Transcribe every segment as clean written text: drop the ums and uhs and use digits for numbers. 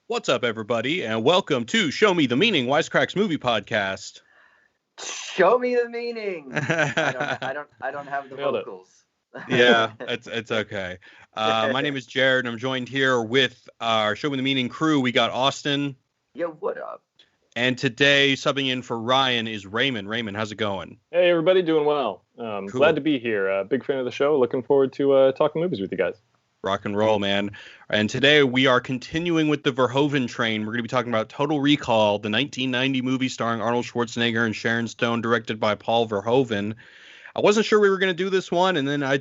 What's up, everybody, and welcome to Show Me the Meaning, Wisecrack's movie podcast. Show me the meaning. I don't have the vocals. Yeah, it's okay. My name is Jared, and I'm joined here with our Show Me the Meaning crew. We got Austin. Yo, what up? And today, subbing in for Ryan is Raymond. Raymond, how's it going? Hey, everybody, doing well. Cool. Glad to be here. Big fan of the show. Looking forward to talking movies with you guys. Rock and roll, man. And today we are continuing with the Verhoeven train. We're going to be talking about Total Recall, the 1990 movie starring Arnold Schwarzenegger and Sharon Stone, directed by Paul Verhoeven. I wasn't sure we were going to do this one, and then I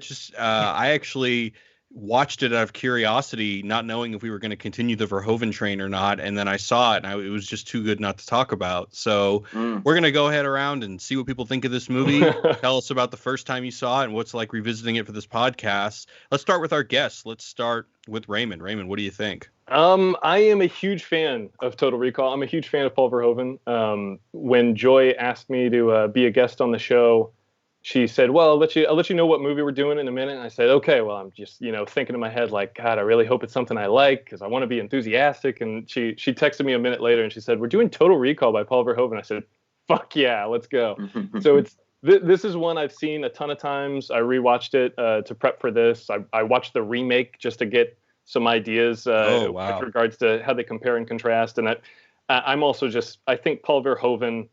actually watched it out of curiosity, not knowing if we were going to continue the Verhoeven train or not, and then I saw it, and it was just too good not to talk about. So we're going to go ahead around and see what people think of this movie. Tell us about the first time you saw it and what's like revisiting it for this podcast. Let's start with our guests. Let's start with Raymond. Raymond, what do you think? I am a huge fan of Total Recall. I'm a huge fan of Paul Verhoeven. When Joy asked me to be a guest on the show, she said, well, I'll let you know what movie we're doing in a minute. And I said, okay, well, I'm just, thinking in my head, like, God, I really hope it's something I like because I want to be enthusiastic. And she texted me a minute later and she said, we're doing Total Recall by Paul Verhoeven. I said, fuck yeah, let's go. So this is one I've seen a ton of times. I rewatched it to prep for this. I watched the remake just to get some ideas with regards to how they compare and contrast. And I'm also I think Paul Verhoeven,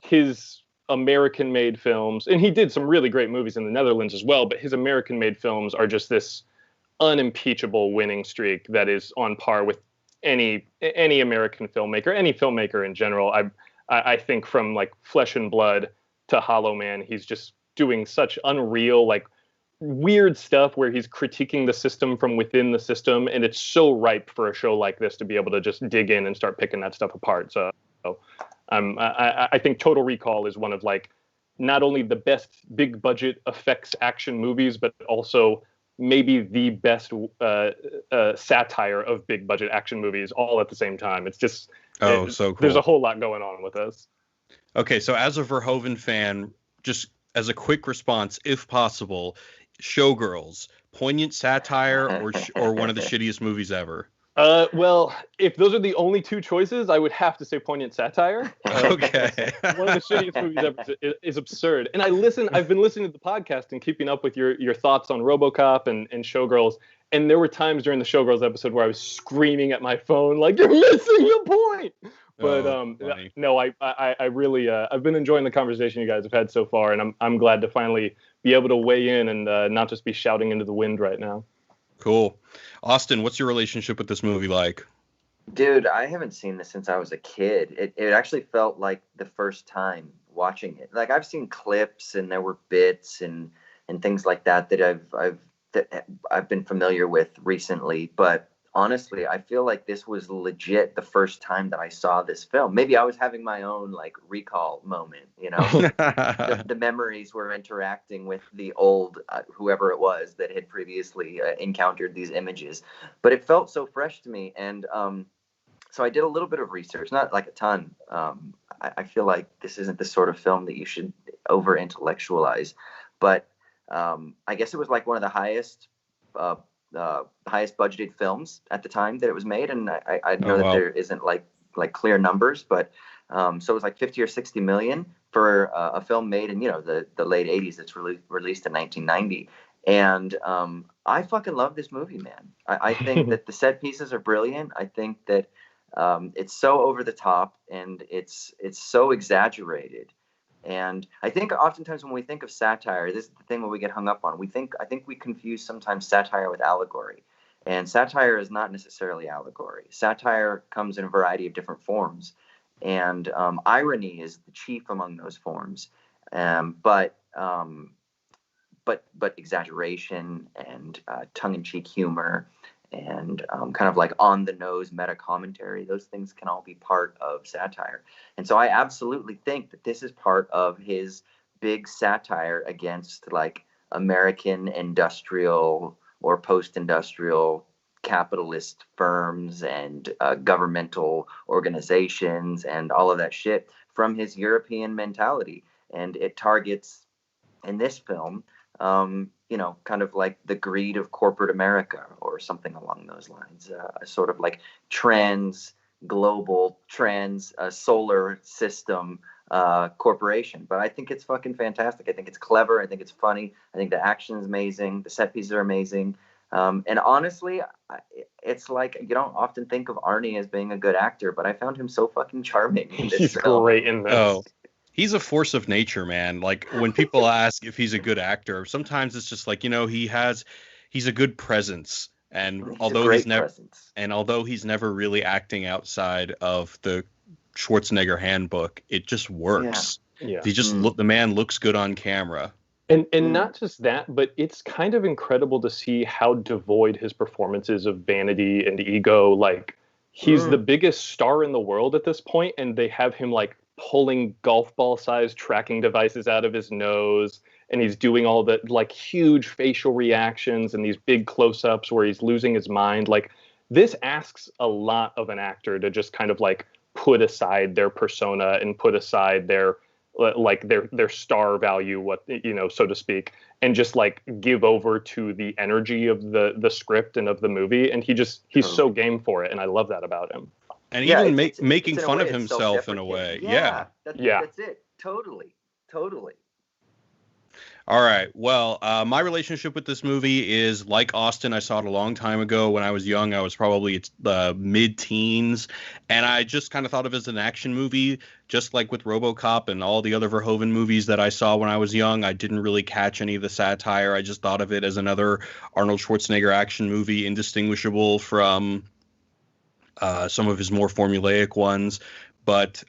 his American-made films, and he did some really great movies in the Netherlands as well, but his American-made films are just this unimpeachable winning streak that is on par with any American filmmaker, any filmmaker in general. I think from like Flesh and Blood to Hollow Man, he's just doing such unreal, like weird stuff where he's critiquing the system from within the system, and it's so ripe for a show like this to be able to just dig in and start picking that stuff apart. So I think Total Recall is one of like not only the best big budget effects action movies, but also maybe the best satire of big budget action movies all at the same time. It's just so cool. There's a whole lot going on with this. Okay, so as a Verhoeven fan, just as a quick response, if possible, Showgirls, poignant satire or one of the shittiest movies ever? Well, if those are the only two choices, I would have to say poignant satire. Okay. One of the shittiest movies ever is absurd. And I've been listening to the podcast and keeping up with your thoughts on RoboCop and Showgirls. And there were times during the Showgirls episode where I was screaming at my phone, like, you're missing the point. But no, I really I've been enjoying the conversation you guys have had so far, and I'm glad to finally be able to weigh in and not just be shouting into the wind right now. Cool. Austin, what's your relationship with this movie like? Dude, I haven't seen this since I was a kid. It actually felt like the first time watching it. Like I've seen clips and there were bits and things like that I've been familiar with recently, but honestly, I feel like this was legit the first time that I saw this film. Maybe I was having my own like recall moment, the memories were interacting with the old whoever it was that had previously encountered these images, but it felt so fresh to me. And so I did a little bit of research, not like a ton. I feel like this isn't the sort of film that you should over intellectualize, but I guess it was like one of the highest budgeted films at the time that it was made, and I know that there isn't like clear numbers, but so it was like 50 or 60 million for a film made in the late 80s that's released in 1990. And I fucking love this movie, man. I think that the set pieces are brilliant. I think that it's so over the top and it's so exaggerated. And I think oftentimes when we think of satire, this is the thing where we get hung up on. I think we confuse sometimes satire with allegory. And satire is not necessarily allegory. Satire comes in a variety of different forms. And irony is the chief among those forms. But exaggeration and tongue-in-cheek humor and kind of like on-the-nose meta-commentary, those things can all be part of satire. And so I absolutely think that this is part of his big satire against like American industrial or post-industrial capitalist firms and governmental organizations and all of that shit from his European mentality. And it targets, in this film, kind of like the greed of corporate America or something along those lines. Sort of like global solar system corporation. But I think it's fucking fantastic. I think it's clever. I think it's funny. I think the action is amazing. The set pieces are amazing. And honestly, it's like you don't often think of Arnie as being a good actor, but I found him so fucking charming in this He's film. great in this. Oh, he's a force of nature, man. Like when people ask if he's a good actor, sometimes it's just like, he's a good presence. And although he's never really acting outside of the Schwarzenegger handbook, it just works. Yeah. The man looks good on camera. And not just that, but it's kind of incredible to see how devoid his performance is of vanity and ego. Like, he's the biggest star in the world at this point, and they have him like pulling golf ball sized tracking devices out of his nose, and he's doing all the like huge facial reactions and these big close-ups where he's losing his mind. Like, this asks a lot of an actor to just kind of like put aside their persona and put aside their star value, so to speak, and just like give over to the energy of the script and of the movie. And he's so game for it. And I love that about him. And even making fun of himself in a way. Yeah. That's it. Totally. All right. Well, my relationship with this movie is like Austin. I saw it a long time ago when I was young. I was probably mid-teens, and I just kind of thought of it as an action movie, just like with RoboCop and all the other Verhoeven movies that I saw when I was young. I didn't really catch any of the satire. I just thought of it as another Arnold Schwarzenegger action movie, indistinguishable from some of his more formulaic ones. But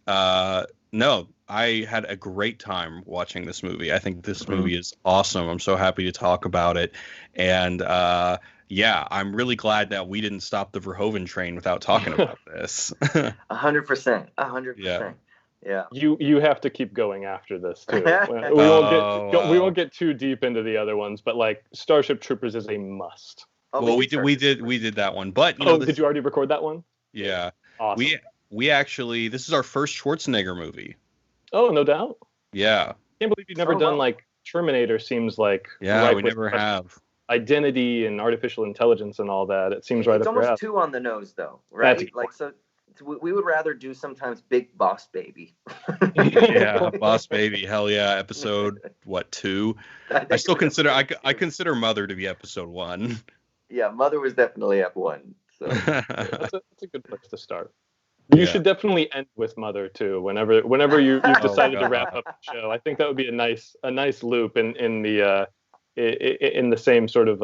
no, I had a great time watching this movie. I think this movie is awesome. I'm so happy to talk about it. And I'm really glad that we didn't stop the Verhoeven train without talking about this. 100%. Yeah. You have to keep going after this too. We won't get too deep into the other ones, but like Starship Troopers is a must. Well, we did that one, but did you already record that one? Yeah. Awesome. We actually, this is our first Schwarzenegger movie. Oh, no doubt. Yeah. Can't believe you've never done like Terminator. Seems like we never have. Identity and artificial intelligence and all that. It seems right up your alley. It's almost too on the nose, though, right? Like so, we would rather do sometimes Big Boss Baby. Yeah, Boss Baby. Hell yeah. Episode 2? I still consider I consider Mother to be episode 1. Yeah, Mother was definitely F1. So that's a good place to start. You should definitely end with Mother too. Whenever you've decided to wrap up the show, I think that would be a nice loop in the same sort of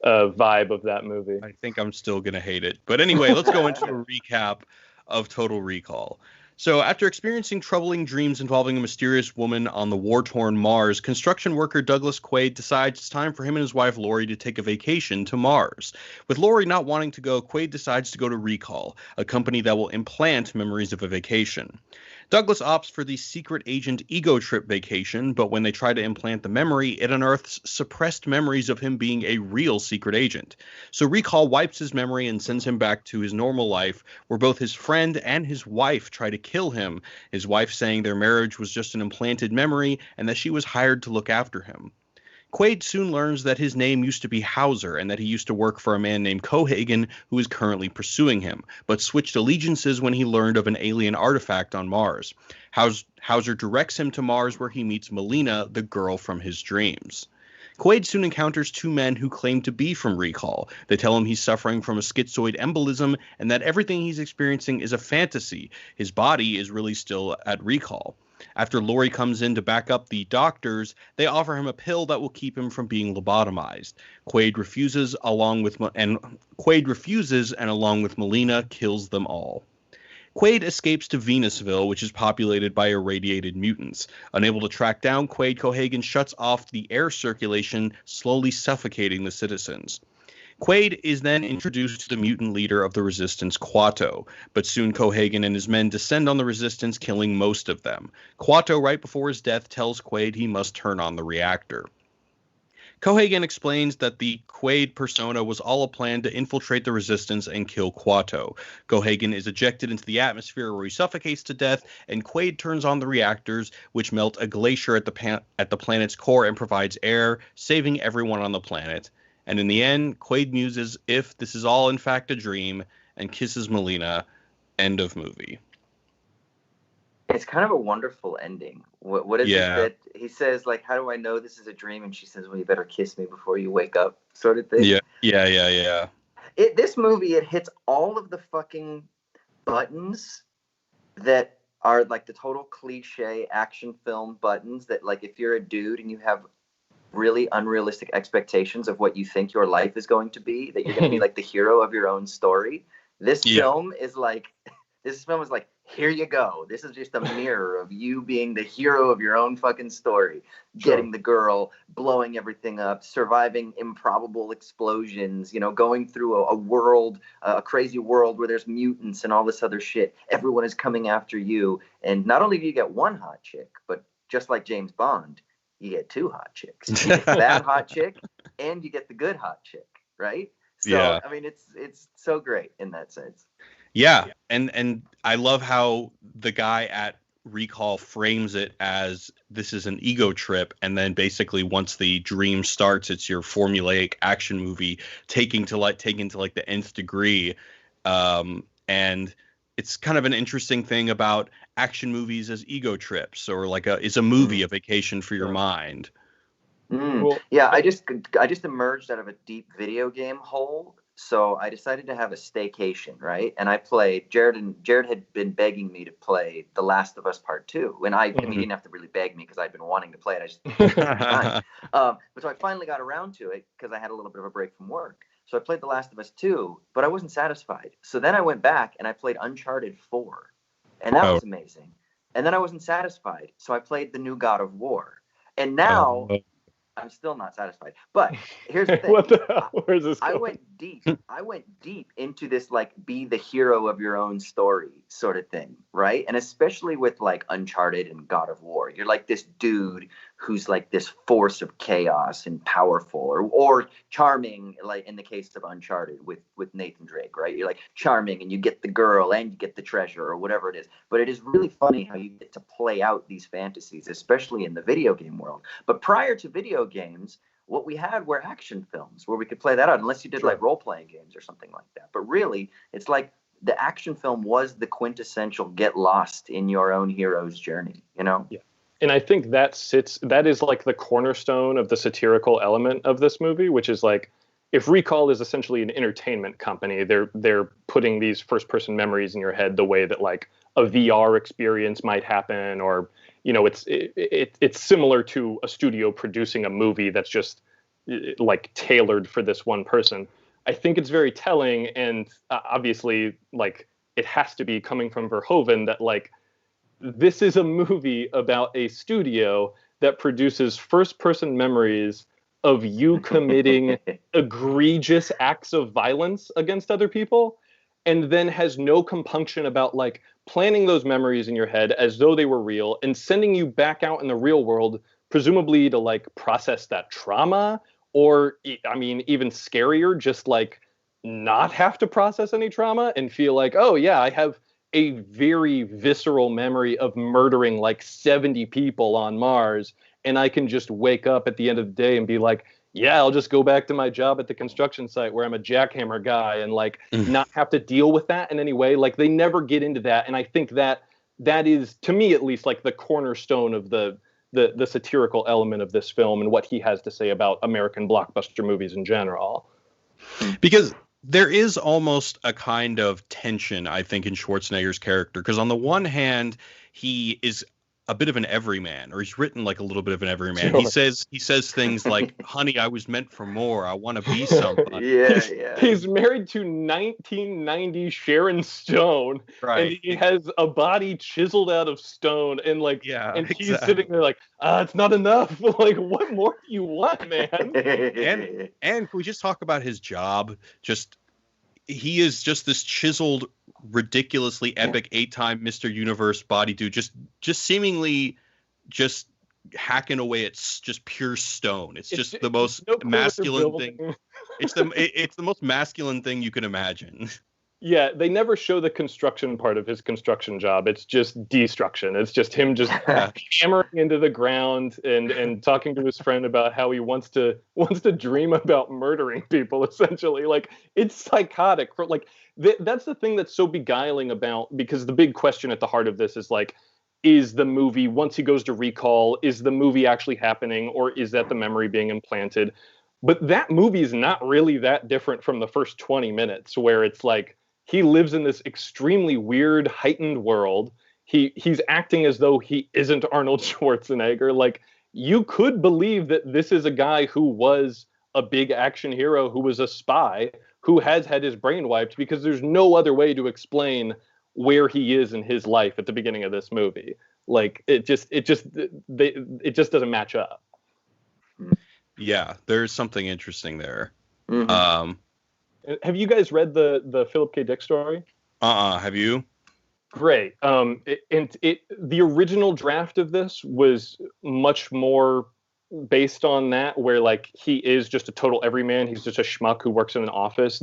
vibe of that movie. I think I'm still gonna hate it, but anyway, let's go into a recap of Total Recall. So, after experiencing troubling dreams involving a mysterious woman on the war-torn Mars, construction worker Douglas Quaid decides it's time for him and his wife Lori to take a vacation to Mars. With Lori not wanting to go, Quaid decides to go to Recall, a company that will implant memories of a vacation. Douglas opts for the secret agent ego trip vacation, but when they try to implant the memory, it unearths suppressed memories of him being a real secret agent. So Recall wipes his memory and sends him back to his normal life, where both his friend and his wife try to kill him, his wife saying their marriage was just an implanted memory and that she was hired to look after him. Quaid soon learns that his name used to be Hauser and that he used to work for a man named Cohagen who is currently pursuing him, but switched allegiances when he learned of an alien artifact on Mars. Hauser directs him to Mars where he meets Melina, the girl from his dreams. Quaid soon encounters two men who claim to be from Recall. They tell him he's suffering from a schizoid embolism and that everything he's experiencing is a fantasy. His body is really still at Recall. After Lori comes in to back up the doctors, they offer him a pill that will keep him from being lobotomized. Quaid refuses, and along with Melina, kills them all. Quaid escapes to Venusville, which is populated by irradiated mutants. Unable to track down Quaid, Cohagen shuts off the air circulation, slowly suffocating the citizens. Quaid is then introduced to the mutant leader of the Resistance, Quato, but soon Cohagen and his men descend on the Resistance, killing most of them. Quato, right before his death, tells Quaid he must turn on the reactor. Cohagen explains that the Quaid persona was all a plan to infiltrate the resistance and kill Quato. Cohagen is ejected into the atmosphere where he suffocates to death, and Quaid turns on the reactors, which melt a glacier at the planet's core and provides air, saving everyone on the planet. And in the end, Quaid muses if this is all in fact a dream and kisses Melina. End of movie. It's kind of a wonderful ending. What is it that he says, like, how do I know this is a dream? And she says, well, you better kiss me before you wake up, sort of thing. Yeah. This movie, it hits all of the fucking buttons that are like the total cliche action film buttons that, like, if you're a dude and you have really unrealistic expectations of what you think your life is going to be, that you're going to be like the hero of your own story. This film is like, here you go. This is just a mirror of you being the hero of your own fucking story. Sure. Getting the girl, blowing everything up, surviving improbable explosions, you know, going through a world, a crazy world where there's mutants and all this other shit. Everyone is coming after you. And not only do you get one hot chick, but just like James Bond, you get two hot chicks. You get the bad hot chick and you get the good hot chick, right? So, I mean, it's so great in that sense. Yeah, and I love how the guy at Recall frames it as this is an ego trip, and then basically once the dream starts, it's your formulaic action movie taken to like the nth degree, and it's kind of an interesting thing about action movies as ego trips, or like is a movie a vacation for your mind. Cool. Yeah, I just emerged out of a deep video game hole. So I decided to have a staycation, right? And I played Jared had been begging me to play The Last of Us Part 2. And I mean, he didn't have to really beg me because I'd been wanting to play it. I just time. But so I finally got around to it because I had a little bit of a break from work. So I played The Last of Us 2, but I wasn't satisfied. So then I went back and I played Uncharted 4. And that was amazing. And then I wasn't satisfied. So I played the new God of War. And now I'm still not satisfied. But here's the thing. What the hell? Where's this going? I went deep into this, like, be the hero of your own story sort of thing, right? And especially with, like, Uncharted and God of War. You're like this dude who's like this force of chaos and powerful, or charming, like in the case of Uncharted with Nathan Drake, right? You're like charming and you get the girl and you get the treasure or whatever it is. But it is really funny how you get to play out these fantasies, especially in the video game world. But prior to video games, what we had were action films where we could play that out, unless you did like role-playing games or something like that. But really, it's like the action film was the quintessential get lost in your own hero's journey, you know? Yeah. And I think that is like the cornerstone of the satirical element of this movie, which is like, if Recall is essentially an entertainment company, they're putting these first-person memories in your head the way that like a VR experience might happen, or, you know, it's similar to a studio producing a movie that's just like tailored for this one person. I think it's very telling, and obviously, like, it has to be coming from Verhoeven that, like, this is a movie about a studio that produces first-person memories of you committing egregious acts of violence against other people, and then has no compunction about, like, planning those memories in your head as though they were real and sending you back out in the real world, presumably to, like, process that trauma, or, I mean, even scarier, just, like, not have to process any trauma and feel like, oh, yeah, I have a very visceral memory of murdering like 70 people on Mars, and I can just wake up at the end of the day and be like, yeah, I'll just go back to my job at the construction site where I'm a jackhammer guy, and like not have to deal with that in any way. Like, they never get into that. And I think that is, to me at least, like the cornerstone of the satirical element of this film and what he has to say about American blockbuster movies in general. Because there is almost a kind of tension, I think, in Schwarzenegger's character, because on the one hand, he is a bit of an everyman, or he's written like a little bit of an everyman. Sure. He says things like, honey, I was meant for more. I want to be somebody. Yeah. He's married to 1990 Sharon Stone, right? And he has a body chiseled out of stone, and like, and he's sitting there like, it's not enough. Like, what more do you want, man? and can we just talk about his job? He is just this chiseled, ridiculously epic 8-time Mr. Universe body dude, just seemingly just hacking away at just pure stone. It's just the most no clue what they're masculine building. thing. It's the most masculine thing you can imagine. Yeah, they never show the construction part of his construction job. It's just destruction. It's just him just hammering into the ground and talking to his friend about how he wants to dream about murdering people, essentially. Like, it's psychotic. Like, that's the thing that's so beguiling about, because the big question at the heart of this is like, is the movie, once he goes to recall, is the movie actually happening, or is that the memory being implanted? But that movie is not really that different from the first 20 minutes, where it's like, he lives in this extremely weird, heightened world. He's acting as though he isn't Arnold Schwarzenegger. Like, you could believe that this is a guy who was a big action hero, who was a spy, who has had his brain wiped, because there's no other way to explain where he is in his life at the beginning of this movie. Like, it just doesn't match up. Yeah, there's something interesting there. Mm-hmm. Have you guys read the Philip K. Dick story? Have you? Great. The original draft of this was much more based on that, where like he is just a total everyman. He's just a schmuck who works in an office.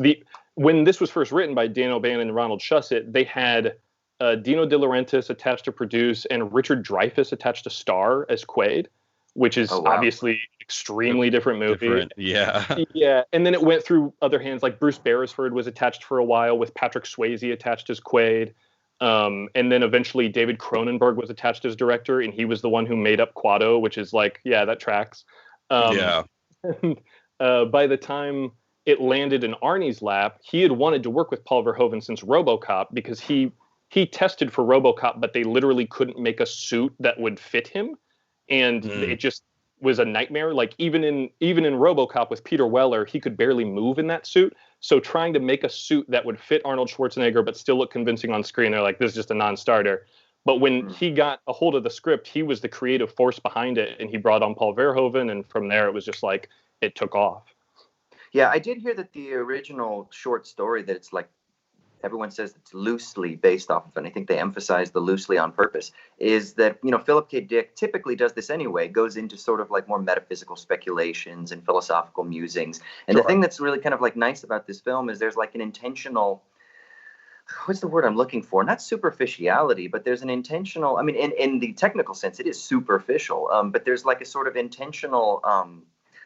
When this was first written by Dan O'Bannon and Ronald Shusett, they had Dino De Laurentiis attached to produce and Richard Dreyfuss attached to star as Quaid, which is obviously extremely different movie. Yeah. Yeah. And then it went through other hands, like Bruce Beresford was attached for a while with Patrick Swayze attached as Quaid. And then eventually David Cronenberg was attached as director, and he was the one who made up Quado, which is like, yeah, that tracks. By the time it landed in Arnie's lap, he had wanted to work with Paul Verhoeven since RoboCop, because he tested for RoboCop, but they literally couldn't make a suit that would fit him. And it just was a nightmare. Like, even in RoboCop with Peter Weller, he could barely move in that suit. So trying to make a suit that would fit Arnold Schwarzenegger but still look convincing on screen, they're like, this is just a non-starter. But when he got a hold of the script, he was the creative force behind it, and he brought on Paul Verhoeven, and from there it was just like, it took off. Yeah, I did hear that the original short story, that it's like, everyone says it's loosely based off of, and I think they emphasize the loosely on purpose, is that, Philip K. Dick typically does this anyway, goes into sort of like more metaphysical speculations and philosophical musings. And the thing that's really kind of like nice about this film is there's like an intentional, what's the word I'm looking for? Not superficiality, but there's an intentional, I mean, in the technical sense, it is superficial, but there's like a sort of intentional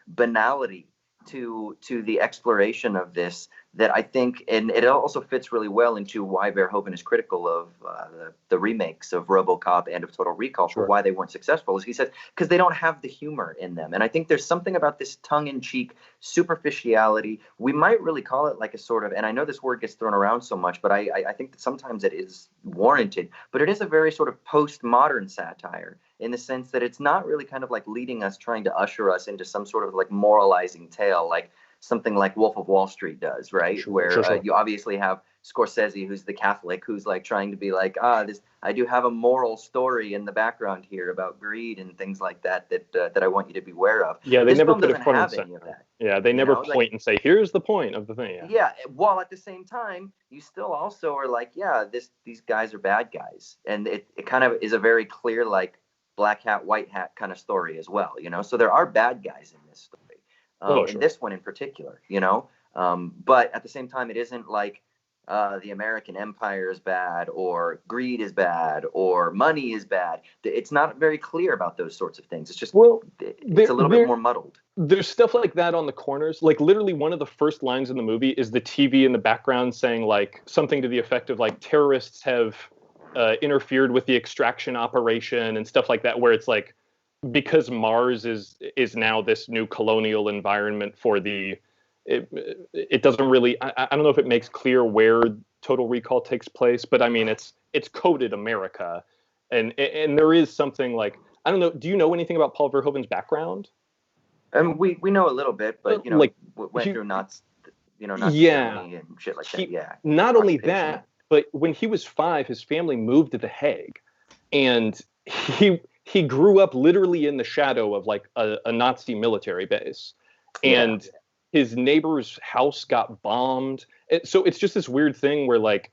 banality to the exploration of this, that I think, and it also fits really well into why Verhoeven is critical of the remakes of RoboCop and of Total Recall, for why they weren't successful, is he says, because they don't have the humor in them. And I think there's something about this tongue-in-cheek superficiality. We might really call it like a sort of, and I know this word gets thrown around so much, but I think that sometimes it is warranted, but it is a very sort of postmodern satire, in the sense that it's not really kind of like leading us, trying to usher us into some sort of like moralizing tale, like something like Wolf of Wall Street does, right? Where you obviously have Scorsese, who's the Catholic, who's like trying to be like, I do have a moral story in the background here about greed and things like that I want you to be aware of. Yeah, they never put it front and center. Yeah, they never point and say, here's the point of the thing. Yeah, while at the same time, you still also are like, yeah, these guys are bad guys. And it kind of is a very clear, like, black hat, white hat kind of story as well, So there are bad guys in this story, in this one in particular, But at the same time, it isn't like the American empire is bad, or greed is bad, or money is bad. It's not very clear about those sorts of things. It's just, it's a little bit more muddled. There's stuff like that on the corners. Like, literally one of the first lines in the movie is the TV in the background saying like something to the effect of like, terrorists have interfered with the extraction operation and stuff like that, where it's like, because Mars is now this new colonial environment for it doesn't really, I don't know if it makes clear where Total Recall takes place, but I mean, it's coded America, and there is something like, I don't know, do you know anything about Paul Verhoeven's background? We know a little bit, but like, went through Nazi Germany and shit like that. Yeah. Not only that, but when he was 5, his family moved to The Hague, and he grew up literally in the shadow of like a Nazi military base, and his neighbor's house got bombed. So it's just this weird thing where like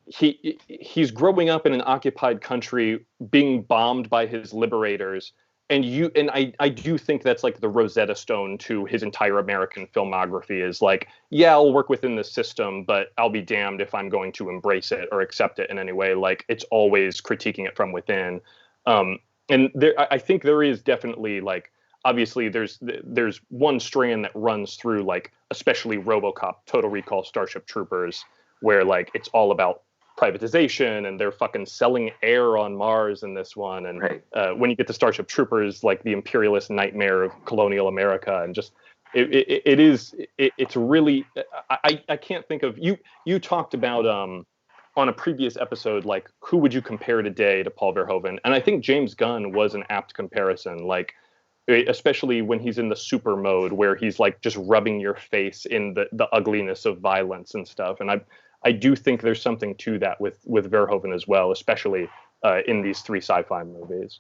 he's growing up in an occupied country, being bombed by his liberators, I do think that's like the Rosetta Stone to his entire American filmography is like, yeah, I'll work within the system, but I'll be damned if I'm going to embrace it or accept it in any way. Like, it's always critiquing it from within. And I think there is definitely, like, obviously there's one strand that runs through, like, especially RoboCop, Total Recall, Starship Troopers, where like it's all about privatization and they're fucking selling air on Mars in this one. And when you get to Starship Troopers, like the imperialist nightmare of colonial America, and just it's really, I can't think of, you talked about on a previous episode, like, who would you compare today to Paul Verhoeven? And I think James Gunn was an apt comparison, like, especially when he's in the super mode where he's like just rubbing your face in the ugliness of violence and stuff. And I do think there's something to that with Verhoeven as well, especially in these 3 sci-fi movies.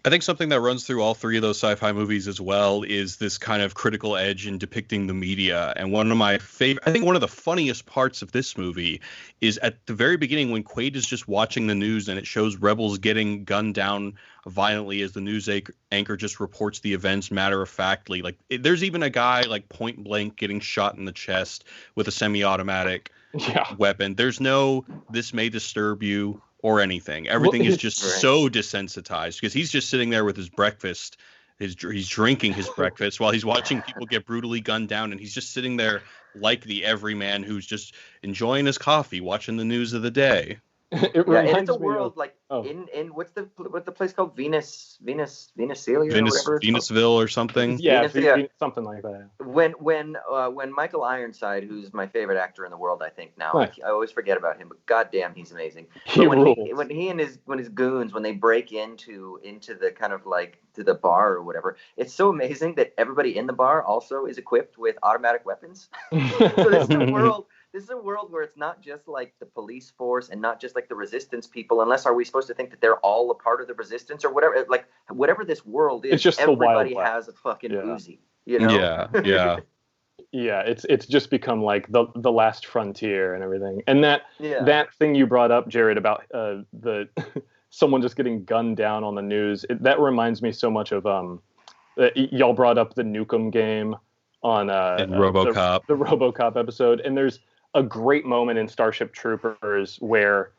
I think something that runs through all 3 of those sci-fi movies as well is this kind of critical edge in depicting the media. And one of my favorite, I think one of the funniest parts of this movie is at the very beginning when Quaid is just watching the news and it shows rebels getting gunned down violently as the news anchor just reports the events matter-of-factly. Like, there's even a guy like point blank getting shot in the chest with a semi-automatic weapon. There's no, this may disturb you or anything. Everything is just so desensitized because he's just sitting there with his breakfast. He's drinking his breakfast while he's watching people get brutally gunned down, and he's just sitting there like the everyman who's just enjoying his coffee, watching the news of the day. It's a world like in what's the place called? Venuscelia or whatever. Venusville or something. Yeah, something like that. When Michael Ironside, who's my favorite actor in the world, I think now, I always forget about him, but goddamn, he's amazing. When he and his goons, when they break into the kind of like to the bar or whatever, it's so amazing that everybody in the bar also is equipped with automatic weapons. So this is a world where it's not just like the police force and not just like the resistance people, unless are we supposed to think that they're all a part of the resistance or whatever? Like, whatever this world is, it's just everybody has a fucking Uzi, you know? Yeah. Yeah, it's just become like the last frontier and everything. And that thing you brought up, Jared, about the someone just getting gunned down on the news, that reminds me so much of y'all brought up the Nukem game on RoboCop, the RoboCop episode, and there's a great moment in Starship Troopers where,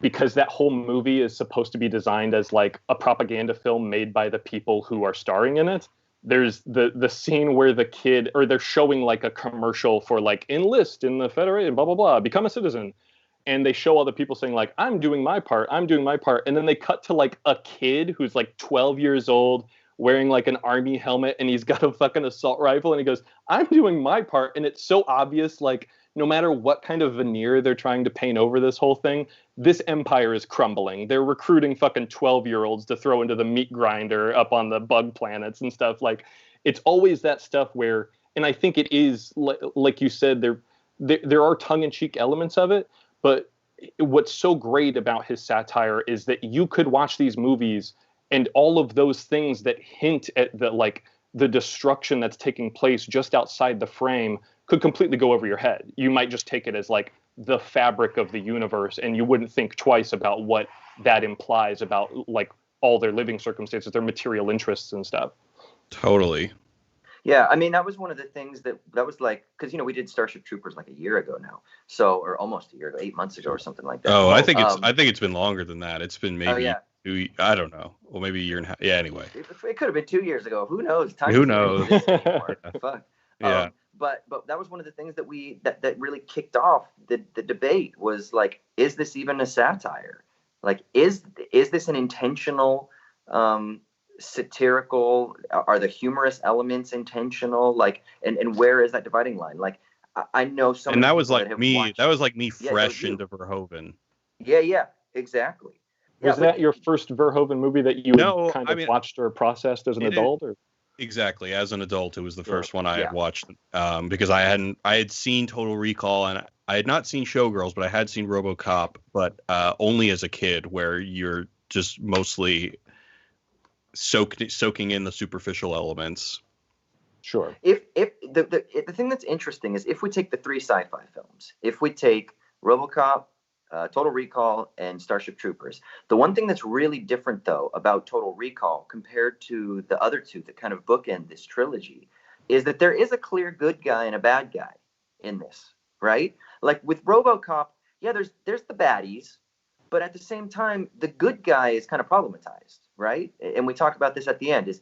because that whole movie is supposed to be designed as like a propaganda film made by the people who are starring in it, there's the scene where the kid, or they're showing like a commercial for like enlist in the Federation, blah, blah, blah, become a citizen. And they show all the people saying like, I'm doing my part. And then they cut to like a kid who's like 12 years old wearing like an army helmet, and he's got a fucking assault rifle, and he goes, I'm doing my part. And it's so obvious, like, no matter what kind of veneer they're trying to paint over this whole thing, this empire is crumbling. They're recruiting fucking 12-year-olds to throw into the meat grinder up on the bug planets and stuff. Like, it's always that stuff where, and I think it is, like you said, there are tongue-in-cheek elements of it, but what's so great about his satire is that you could watch these movies and all of those things that hint at the destruction that's taking place just outside the frame could completely go over your head. You might just take it as like the fabric of the universe, and you wouldn't think twice about what that implies about like all their living circumstances, their material interests and stuff. Totally. Yeah, I mean, that was one of the things that was like, because, we did Starship Troopers like a year ago now, or almost a year ago, 8 months ago or something like that. Oh, I think it's been longer than that. It's been maybe I don't know. Well, maybe a year and a half. Yeah, anyway. It could have been 2 years ago. Who knows? Who knows? Fuck. Yeah. But that was one of the things that that really kicked off the debate was like, is this even a satire? Like, is this an intentional satirical? Are the humorous elements intentional? Like, and where is that dividing line? Like, I know some. And that was like me. That was like me fresh into Verhoeven. Yeah, exactly. Was that your first Verhoeven movie that you watched or processed as an adult? Or? Exactly. As an adult, it was the first one I had watched because I had seen Total Recall, and I had not seen Showgirls, but I had seen RoboCop, but only as a kid, where you're just mostly soaking in the superficial elements. Sure. If the thing that's interesting is if we take the 3 sci-fi films, if we take RoboCop, Total Recall and Starship Troopers. The one thing that's really different, though, about Total Recall compared to the other two that kind of bookend this trilogy is that there is a clear good guy and a bad guy in this, right? Like with RoboCop, yeah, there's the baddies, but at the same time, the good guy is kind of problematized, right? And we talk about this at the end. Is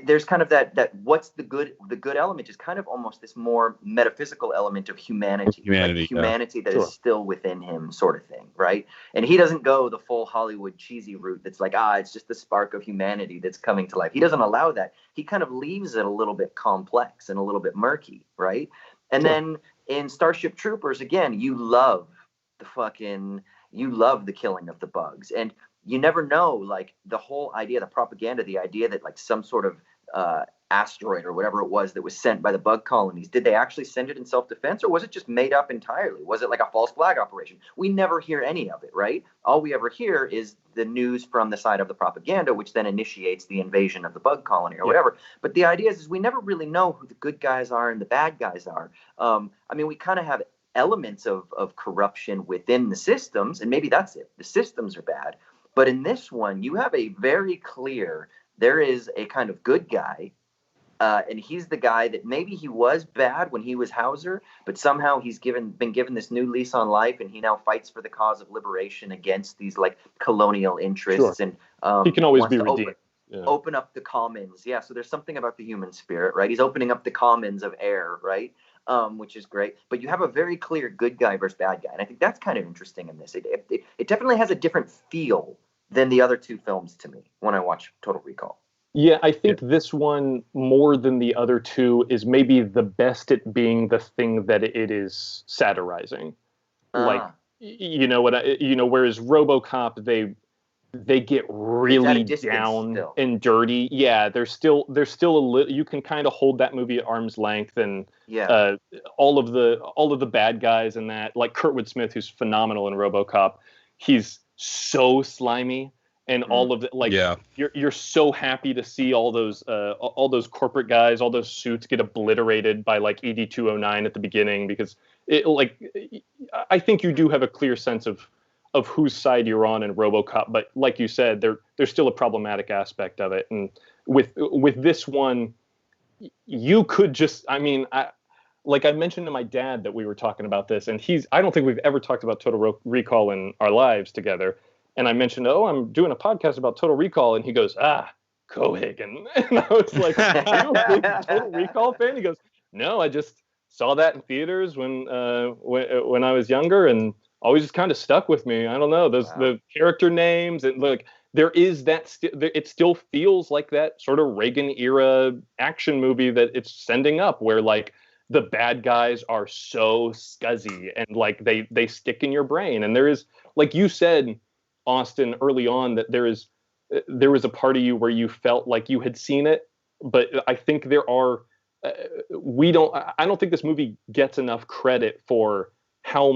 there's kind of that what's the good element is kind of almost this more metaphysical element of humanity like humanity that is still within him, sort of thing, right? And he doesn't go the full Hollywood cheesy route that's like, it's just the spark of humanity that's coming to life. He doesn't allow that. He kind of leaves it a little bit complex and a little bit murky, right? And then in Starship Troopers, again, you love the killing of the bugs, and you never know, like, the whole idea, the propaganda, the idea that, like, some sort of asteroid or whatever it was that was sent by the bug colonies, did they actually send it in self-defense, or was it just made up entirely? Was it like a false flag operation? We never hear any of it, right? All we ever hear is the news from the side of the propaganda, which then initiates the invasion of the bug colony or whatever. But the idea is we never really know who the good guys are and the bad guys are. I mean, we kind of have elements of corruption within the systems, and maybe that's it. The systems are bad. But in this one, you have a very clear, there is a kind of good guy, and he's the guy that maybe he was bad when he was Hauser, but somehow he's been given this new lease on life, and he now fights for the cause of liberation against these, like, colonial interests. And he can always be redeemed. Open up the commons. Yeah, so there's something about the human spirit, right? He's opening up the commons of air, right? Which is great. But you have a very clear good guy versus bad guy. And I think that's kind of interesting in this. It definitely has a different feel than the other two films to me when I watch Total Recall. Yeah, I think this one, more than the other two, is maybe the best at being the thing that it is satirizing. Like, whereas RoboCop, they get really down and dirty. Yeah, there's still a little. You can kind of hold that movie at arm's length, and all of the bad guys in that, like Kurtwood Smith, who's phenomenal in RoboCop, he's so slimy, and all of it. Like, you're so happy to see all those corporate guys, all those suits get obliterated by, like, ED-209 at the beginning, because I think you do have a clear sense of whose side you're on in RoboCop, but like you said, there's still a problematic aspect of it. And with this one, you could just, I mentioned to my dad that we were talking about this, and I don't think we've ever talked about Total Recall in our lives together. And I mentioned, I'm doing a podcast about Total Recall, and he goes, Cohagen. And I was like, are you a big Total Recall fan? He goes, no, I just saw that in theaters when I was younger, and always just kind of stuck with me. I don't know. The character names, and like, there is that. It still feels like that sort of Reagan era action movie that it's sending up, where, like, the bad guys are so scuzzy and, like, they stick in your brain. And there is, like you said, Austin, early on, that there was a part of you where you felt like you had seen it, but I think there are. I don't think this movie gets enough credit for how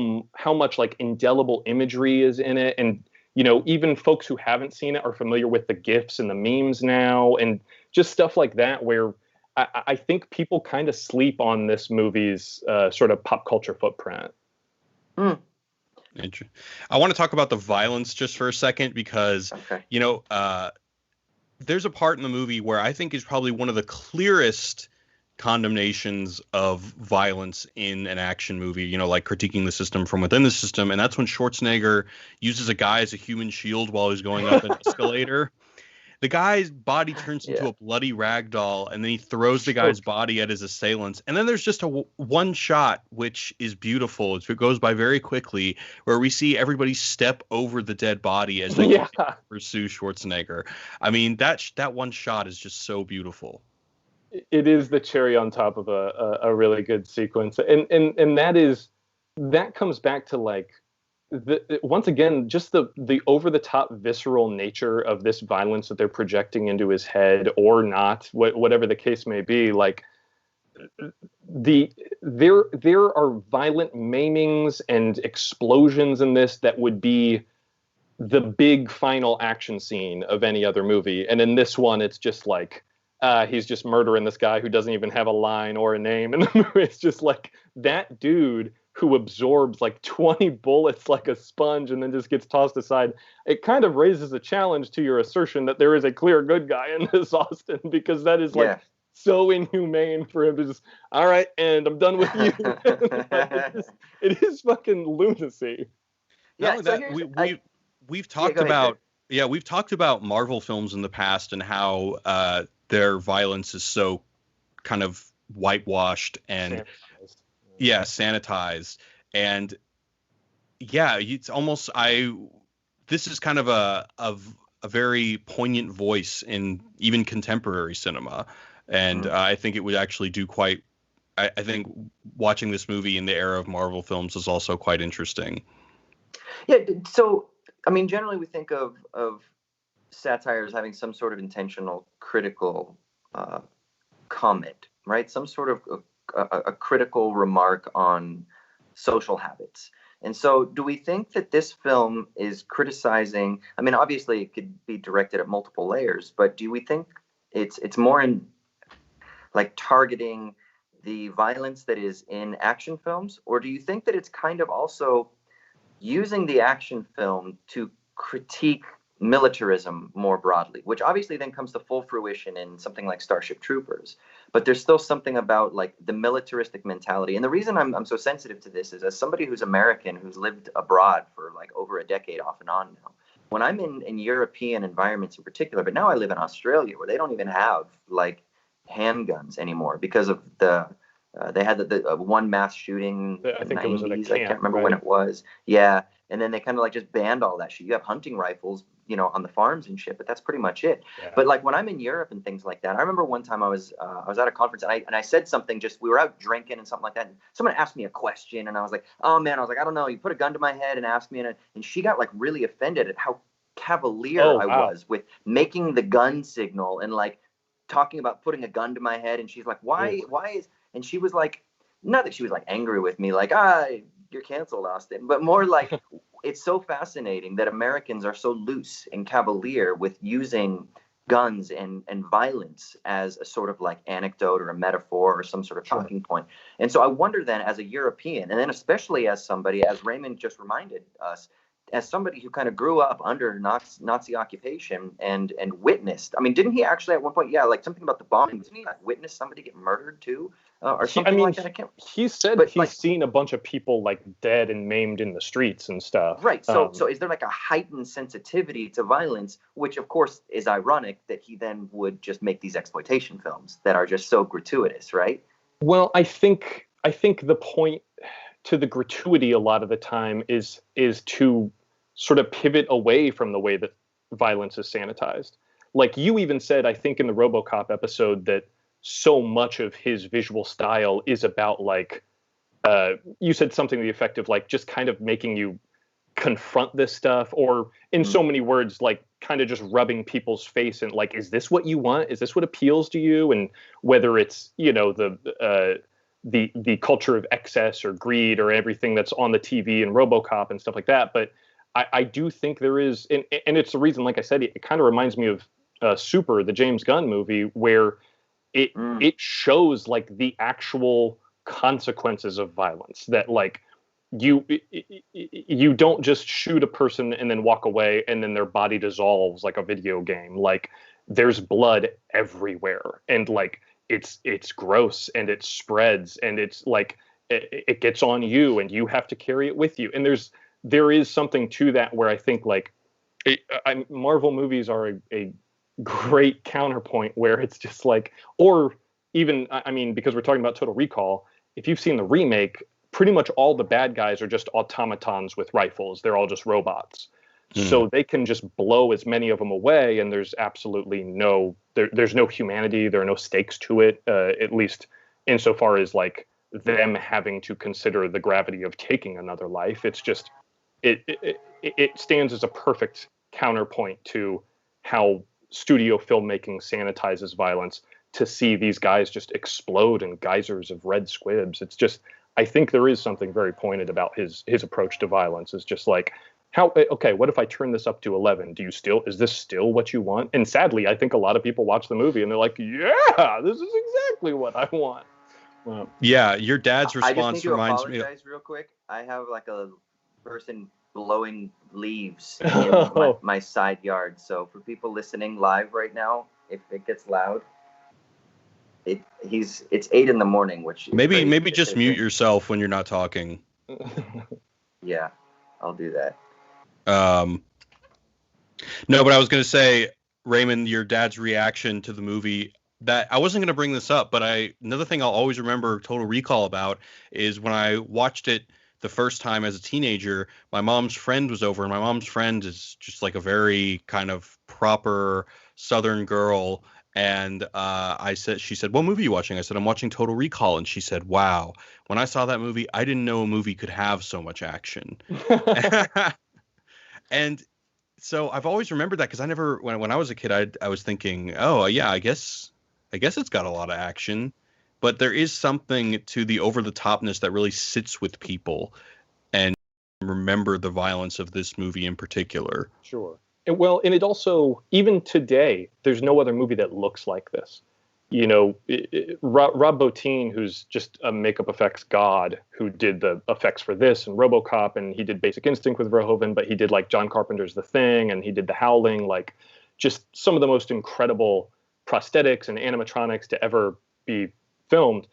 much, like, indelible imagery is in it, and even folks who haven't seen it are familiar with the GIFs and the memes now, and just stuff like that, where I think people kind of sleep on this movie's sort of pop culture footprint. I want to talk about the violence just for a second, because there's a part in the movie where I think is probably one of the clearest condemnations of violence in an action movie, like critiquing the system from within the system. And that's when Schwarzenegger uses a guy as a human shield while he's going up an escalator. The guy's body turns into a bloody rag doll, and then he throws the guy's body at his assailants. And then there's just one shot, which is beautiful. It goes by very quickly, where we see everybody step over the dead body as they pursue Schwarzenegger. I mean, that one shot is just so beautiful. It is the cherry on top of a really good sequence, and that comes back to, like, once again, just the over the top visceral nature of this violence that they're projecting into his head, or not, whatever the case may be. Like, there are violent maimings and explosions in this that would be the big final action scene of any other movie, and in this one, it's just like. He's just murdering this guy who doesn't even have a line or a name. And it's just like, that dude who absorbs like 20 bullets like a sponge and then just gets tossed aside, it kind of raises a challenge to your assertion that there is a clear good guy in this, Austin, because that is like so inhumane for him to just, all right, and I'm done with you. Like, it is fucking lunacy. Yeah, so we've talked about we've talked about Marvel films in the past and how their violence is so kind of whitewashed and sanitized. And it's almost this is kind of a very poignant voice in even contemporary cinema. And I think it would actually do quite. I think watching this movie in the era of Marvel films is also quite interesting. Yeah. So, I mean, generally we think of satire as having some sort of intentional critical comment, right? Some sort of a critical remark on social habits. And so do we think that this film is criticizing, I mean, obviously it could be directed at multiple layers, but do we think it's more in like targeting the violence that is in action films? Or do you think that it's kind of also using the action film to critique militarism more broadly, which obviously then comes to full fruition in something like Starship Troopers, but there's still something about like the militaristic mentality. And the reason I'm so sensitive to this is, as somebody who's American, who's lived abroad for like over a decade off and on now, when I'm in European environments in particular, but now I live in Australia where they don't even have like handguns anymore because of they had the one mass shooting in the 90s. I can't remember when it was. Yeah. And then they kind of like just banned all that shit. You have hunting rifles, you know, on the farms and shit, but that's pretty much it. Yeah. But like when I'm in Europe and things like that, I remember one time I was at a conference and I said something, we were out drinking and something like that. And someone asked me a question and I was like, oh man, I don't know. You put a gun to my head and asked me, and she got like really offended at how cavalier I was with making the gun signal and like talking about putting a gun to my head. And she's like, why is, and she was like, not that she was like angry with me, like, you're canceled, Austin, but more like it's so fascinating that Americans are so loose and cavalier with using guns and violence as a sort of like anecdote or a metaphor or some sort of talking point. And so I wonder then, as a European, and then especially as somebody, as Raymond just reminded us, as somebody who kind of grew up under Nazi occupation and witnessed, I mean, didn't he actually at one point, like something about the bombing, didn't he like witness somebody get murdered too? Or something like that? I can't. He said he's seen a bunch of people like dead and maimed in the streets and stuff. Right. So is there like a heightened sensitivity to violence, which of course is ironic that he then would just make these exploitation films that are just so gratuitous, right? Well, I think the point to the gratuity a lot of the time is to sort of pivot away from the way that violence is sanitized. Like you even said, I think in the RoboCop episode, that so much of his visual style is about like, you said something to the effect of like just kind of making you confront this stuff, or in so many words, like kind of just rubbing people's face and like, is this what you want? Is this what appeals to you? And whether it's, you know, the culture of excess or greed or everything that's on the TV and RoboCop and stuff like that. But I do think there is, and it's the reason, like I said, it kind of reminds me of Super, the James Gunn movie, where it shows like the actual consequences of violence, that like you don't just shoot a person and then walk away and then their body dissolves like a video game. Like there's blood everywhere, and like it's gross, and it spreads, and it's like it gets on you and you have to carry it with you. And there is something to that where I think like Marvel movies are a great counterpoint, where it's just like, or even, I mean, because we're talking about Total Recall, if you've seen the remake, pretty much all the bad guys are just automatons with rifles. They're all just robots. So they can just blow as many of them away, and there's absolutely there's no humanity. There are no stakes to it, at least insofar as like them having to consider the gravity of taking another life. It's just, it stands as a perfect counterpoint to how studio filmmaking sanitizes violence, to see these guys just explode in geysers of red squibs. It's just, I think there is something very pointed about his approach to violence. Is just like, what if I turn this up to 11? Is this still what you want? And sadly, I think a lot of people watch the movie and they're like, yeah, this is exactly what I want. Yeah, your dad's I just need response to reminds me. apologize real quick. I have like a person blowing leaves in Oh. my side yard. So for people listening live right now, if it gets loud, it's 8 a.m, which is Maybe just crazy. mute yourself when you're not talking. Yeah, I'll do that. No, but I was gonna say, Raymond, your dad's reaction to the movie. That I wasn't gonna bring this up, but another thing I'll always remember Total Recall about is when I watched it the first time as a teenager. My mom's friend was over, and my mom's friend is just like a very kind of proper Southern girl. And she said, "What movie are you watching?" I said, "I'm watching Total Recall." And she said, "Wow, when I saw that movie, I didn't know a movie could have so much action." And so I've always remembered that because I never, when I was a kid, I was thinking, oh yeah, I guess it's got a lot of action, but there is something to the over the topness that really sits with people, and remember the violence of this movie in particular. Sure. And it also, even today, there's no other movie that looks like this. You know, Rob Bottin, who's just a makeup effects god, who did the effects for this and RoboCop, and he did Basic Instinct with Verhoeven, but he did like John Carpenter's The Thing, and he did The Howling, like just some of the most incredible prosthetics and animatronics to ever be filmed.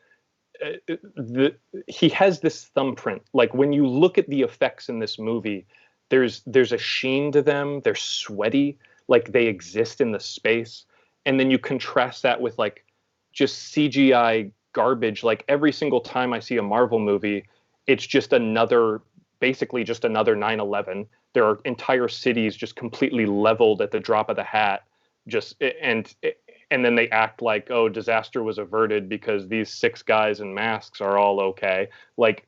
He has this thumbprint. Like when you look at the effects in this movie, there's a sheen to them. They're sweaty, like they exist in the space. And then you contrast that with like just CGI garbage. Like every single time I see a Marvel movie, it's just basically just another 9/11. There are entire cities just completely leveled at the drop of the hat. And then they act like, oh, disaster was averted because these 6 guys in masks are all okay. Like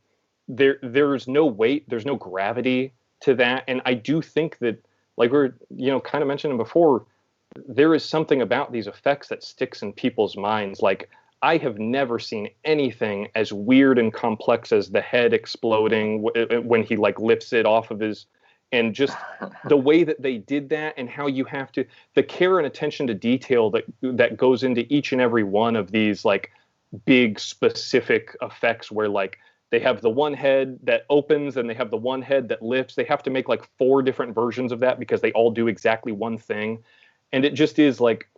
there's no weight, there's no gravity to that. And I do think that, like we're, kind of mentioning before, there is something about these effects that sticks in people's minds. Like I have never seen anything as weird and complex as the head exploding when he like lifts it off of his, and just the way that they did that, and how you have to, the care and attention to detail that goes into each and every one of these like big specific effects, where like they have the one head that opens and they have the one head that lifts. They have to make like 4 different versions of that because they all do exactly one thing. And it just is like,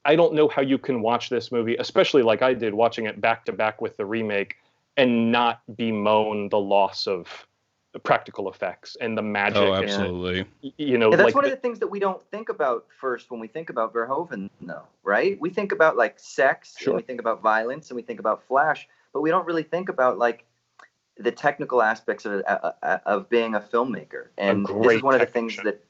I don't know how you can watch this movie, especially like I did, watching it back to back with the remake, and not bemoan the loss of practical effects and the magic. Oh, absolutely. And, that's like one of the things that we don't think about first when we think about Verhoeven, though, right? We think about like sex, sure, and we think about violence, and we think about flash, but we don't really think about like the technical aspects of being a filmmaker. And this is one of the things that,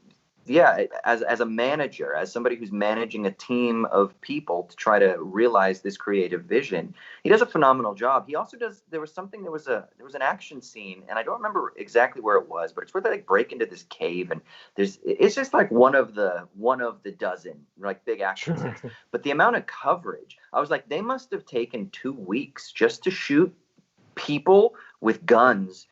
as a manager, as somebody who's managing a team of people to try to realize this creative vision, he does a phenomenal job. He also does. There was an action scene, and I don't remember exactly where it was, but it's where they like break into this cave, and it's just like one of the dozen like big action scenes. But the amount of coverage, I was like, they must have taken 2 weeks just to shoot people with guns,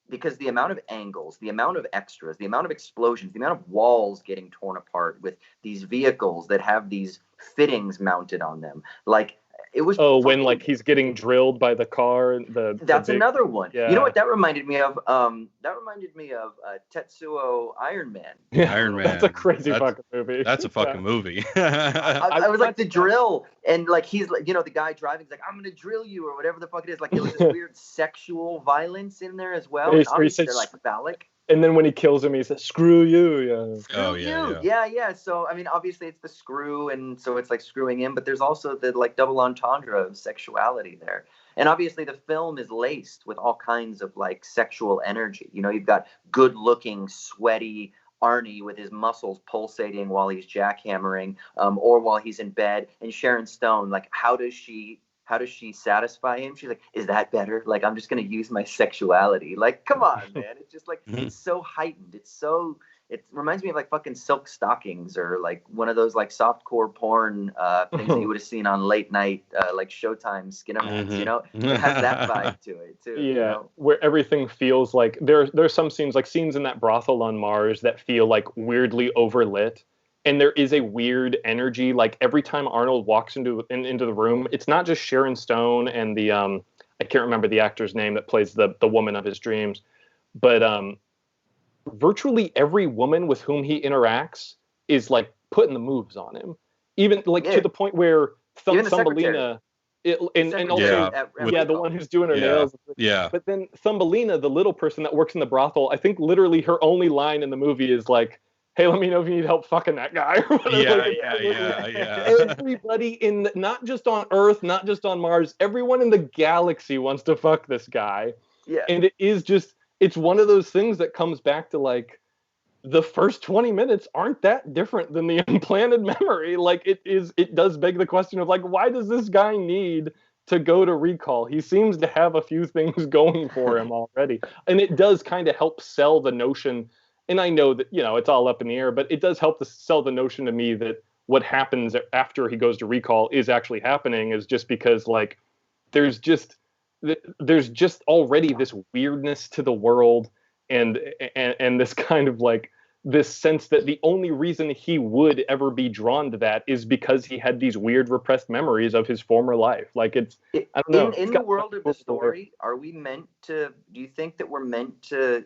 because the amount of angles, the amount of extras, the amount of explosions, the amount of walls getting torn apart with these vehicles that have these fittings mounted on them, like it was. Oh, when like he's getting drilled by the car. That's another one. Yeah. You know what that reminded me of? Tetsuo Iron Man. Iron Man. That's a crazy fucking movie. That's a fucking movie. I was like the drill, and like he's like, the guy driving is like, I'm gonna drill you, or whatever the fuck it is. Like there was this weird sexual violence in there as well. And obviously they're like phallic. And then when he kills him, he says, "Screw you!" Yeah. Screw you. Yeah. So I mean, obviously it's the screw, and so it's like screwing him, but there's also the like double entendre of sexuality there. And obviously the film is laced with all kinds of like sexual energy. You've got good-looking, sweaty Arnie with his muscles pulsating while he's jackhammering, or while he's in bed, and Sharon Stone, like how does she satisfy him? She's like, is that better? Like, I'm just going to use my sexuality. Like, come on, man. It's just like, it's so heightened. It reminds me of like fucking Silk Stockings, or like one of those like softcore porn things that you would have seen on late night, like Showtime Skinemax, It has that vibe to it too. Yeah, where everything feels like there's some scenes in that brothel on Mars that feel like weirdly overlit. And there is a weird energy. Like every time Arnold walks into the room, it's not just Sharon Stone and the I can't remember the actor's name that plays the woman of his dreams, but virtually every woman with whom he interacts is like putting the moves on him, even like to the point where Thumbelina, and also the one who's doing her nails. Yeah. But then Thumbelina, the little person that works in the brothel, I think literally her only line in the movie is like, "Hey, let me know if you need help fucking that guy." Yeah. Everybody not just on Earth, not just on Mars, everyone in the galaxy wants to fuck this guy. Yeah. And it's one of those things that comes back to like the first 20 minutes aren't that different than the implanted memory. Like it does beg the question of like, why does this guy need to go to recall? He seems to have a few things going for him already. And it does kind of help sell the notion. And I know that, it's all up in the air, but it does help to sell the notion to me that what happens after he goes to recall is actually happening, is just because like, there's just already this weirdness to the world and this kind of like this sense that the only reason he would ever be drawn to that is because he had these weird repressed memories of his former life. Like I don't know. In the world of the story, are we meant to? Do you think that we're meant to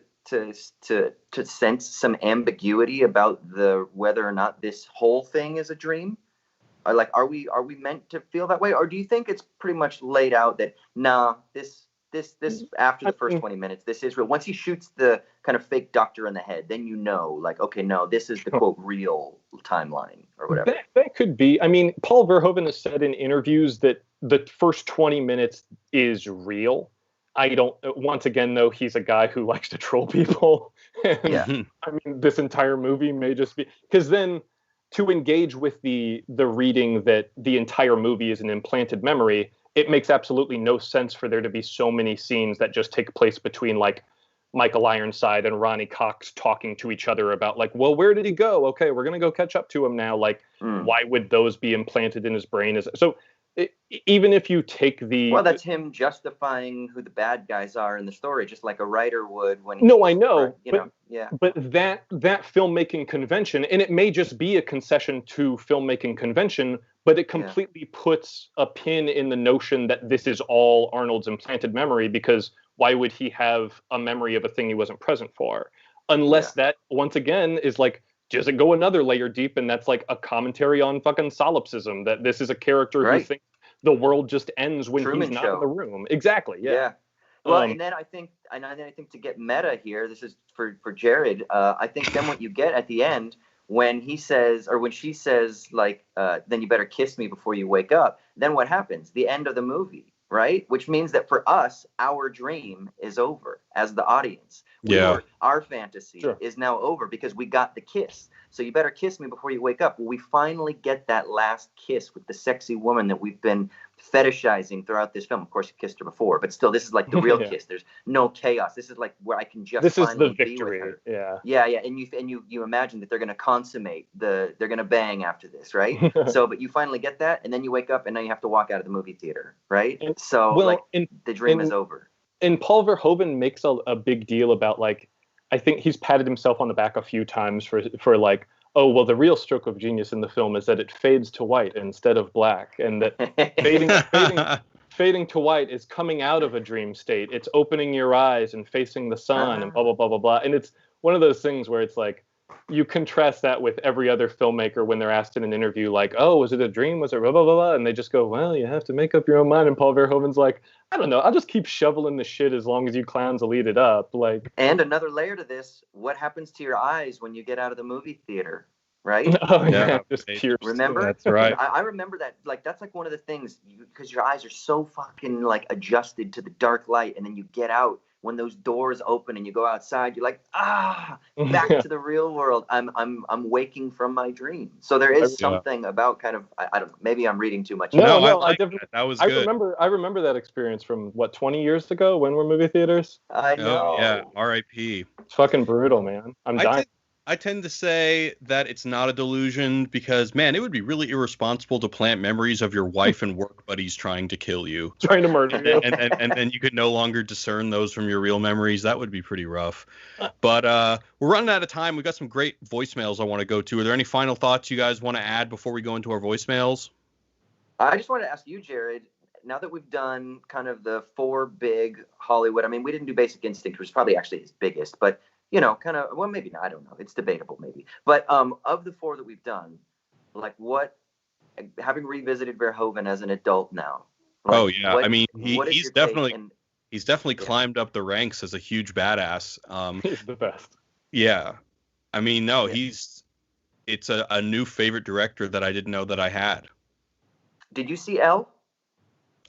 sense some ambiguity about whether or not this whole thing is a dream? Are we meant to feel that way, or do you think it's pretty much laid out that this after the first 20 minutes, this is real? Once he shoots the kind of fake doctor in the head, then like, okay, no, this is the quote real timeline or whatever. That could be. I mean, Paul Verhoeven has said in interviews that the first 20 minutes is real. Once again, though, he's a guy who likes to troll people. Yeah. I mean, this entire movie may just be, because then to engage with the reading that the entire movie is an implanted memory, it makes absolutely no sense for there to be so many scenes that just take place between like Michael Ironside and Ronnie Cox talking to each other about like, well, where did he go? Okay, we're going to go catch up to him now. Like, why would those be implanted in his brain? Even if you take that's him justifying who the bad guys are in the story, just like a writer would when. I know, but that filmmaking convention, and it may just be a concession to filmmaking convention, but it completely puts a pin in the notion that this is all Arnold's implanted memory, because why would he have a memory of a thing he wasn't present for? Unless that, once again, is like, does it go another layer deep, and that's like a commentary on fucking solipsism, that this is a character who thinks the world just ends when Truman he's not Show. in the room. Exactly. Yeah. Well, and then I think to get meta here, this is for Jared. I think then what you get at the end, when he says, or when she says, like, then you better kiss me before you wake up. Then what happens? The end of the movie, right? Which means that for us, our dream is over as the audience. Our fantasy is now over because we got the kiss. So you better kiss me before you wake up. Well, we finally get that last kiss with the sexy woman that we've been fetishizing throughout this film. Of course, you kissed her before, but still, this is like the real kiss. There's no chaos. This is like where I can just finally be with her. Yeah. And you imagine that they're going to consummate they're going to bang after this, right? But you finally get that, and then you wake up, and now you have to walk out of the movie theater, right? The dream is over. And Paul Verhoeven makes a big deal about, like, I think he's patted himself on the back a few times for like, oh, well, the real stroke of genius in the film is that it fades to white instead of black, and that fading to white is coming out of a dream state. It's opening your eyes and facing the sun and blah, blah, blah, blah, blah. And it's one of those things where it's like, you contrast that with every other filmmaker when they're asked in an interview, like, oh, was it a dream? Was it blah, blah, blah, blah? And they just go, well, you have to make up your own mind. And Paul Verhoeven's like, I don't know. I'll just keep shoveling the shit as long as you clowns will eat it up. Like, and another layer to this, what happens to your eyes when you get out of the movie theater, right? Oh, yeah. Just pierced. Remember? That's right. I remember that. Like, that's like one of the things, because your eyes are so fucking like adjusted to the dark light, and then you get out. When those doors open and you go outside, you're like, back to the real world. I'm waking from my dream. So there is something about kind of, I don't know, maybe I'm reading too much. No, I definitely, that was good. I remember that experience from 20 years ago when were movie theaters? I know. Oh, yeah. R.I.P. It's fucking brutal, man. I'm dying. I tend to say that it's not a delusion because, man, it would be really irresponsible to plant memories of your wife and work buddies trying to kill you. Trying to murder you. And then you could no longer discern those from your real memories. That would be pretty rough. But we're running out of time. We've got some great voicemails I want to go to. Are there any final thoughts you guys want to add before we go into our voicemails? I just wanted to ask you, Jared, now that we've done kind of the 4 big Hollywood, I mean, we didn't do Basic Instinct, which is probably actually his biggest, but kind of, well, maybe not, I don't know, it's debatable maybe. But of the 4 that we've done, like, what, having revisited Verhoeven as an adult now, like, oh yeah, I mean, what is he's your definitely take? And he's definitely climbed up the ranks as a huge badass. He's the best. Yeah, I mean, no, Yeah. it's a new favorite director that I didn't know that I had. Did you see Elle?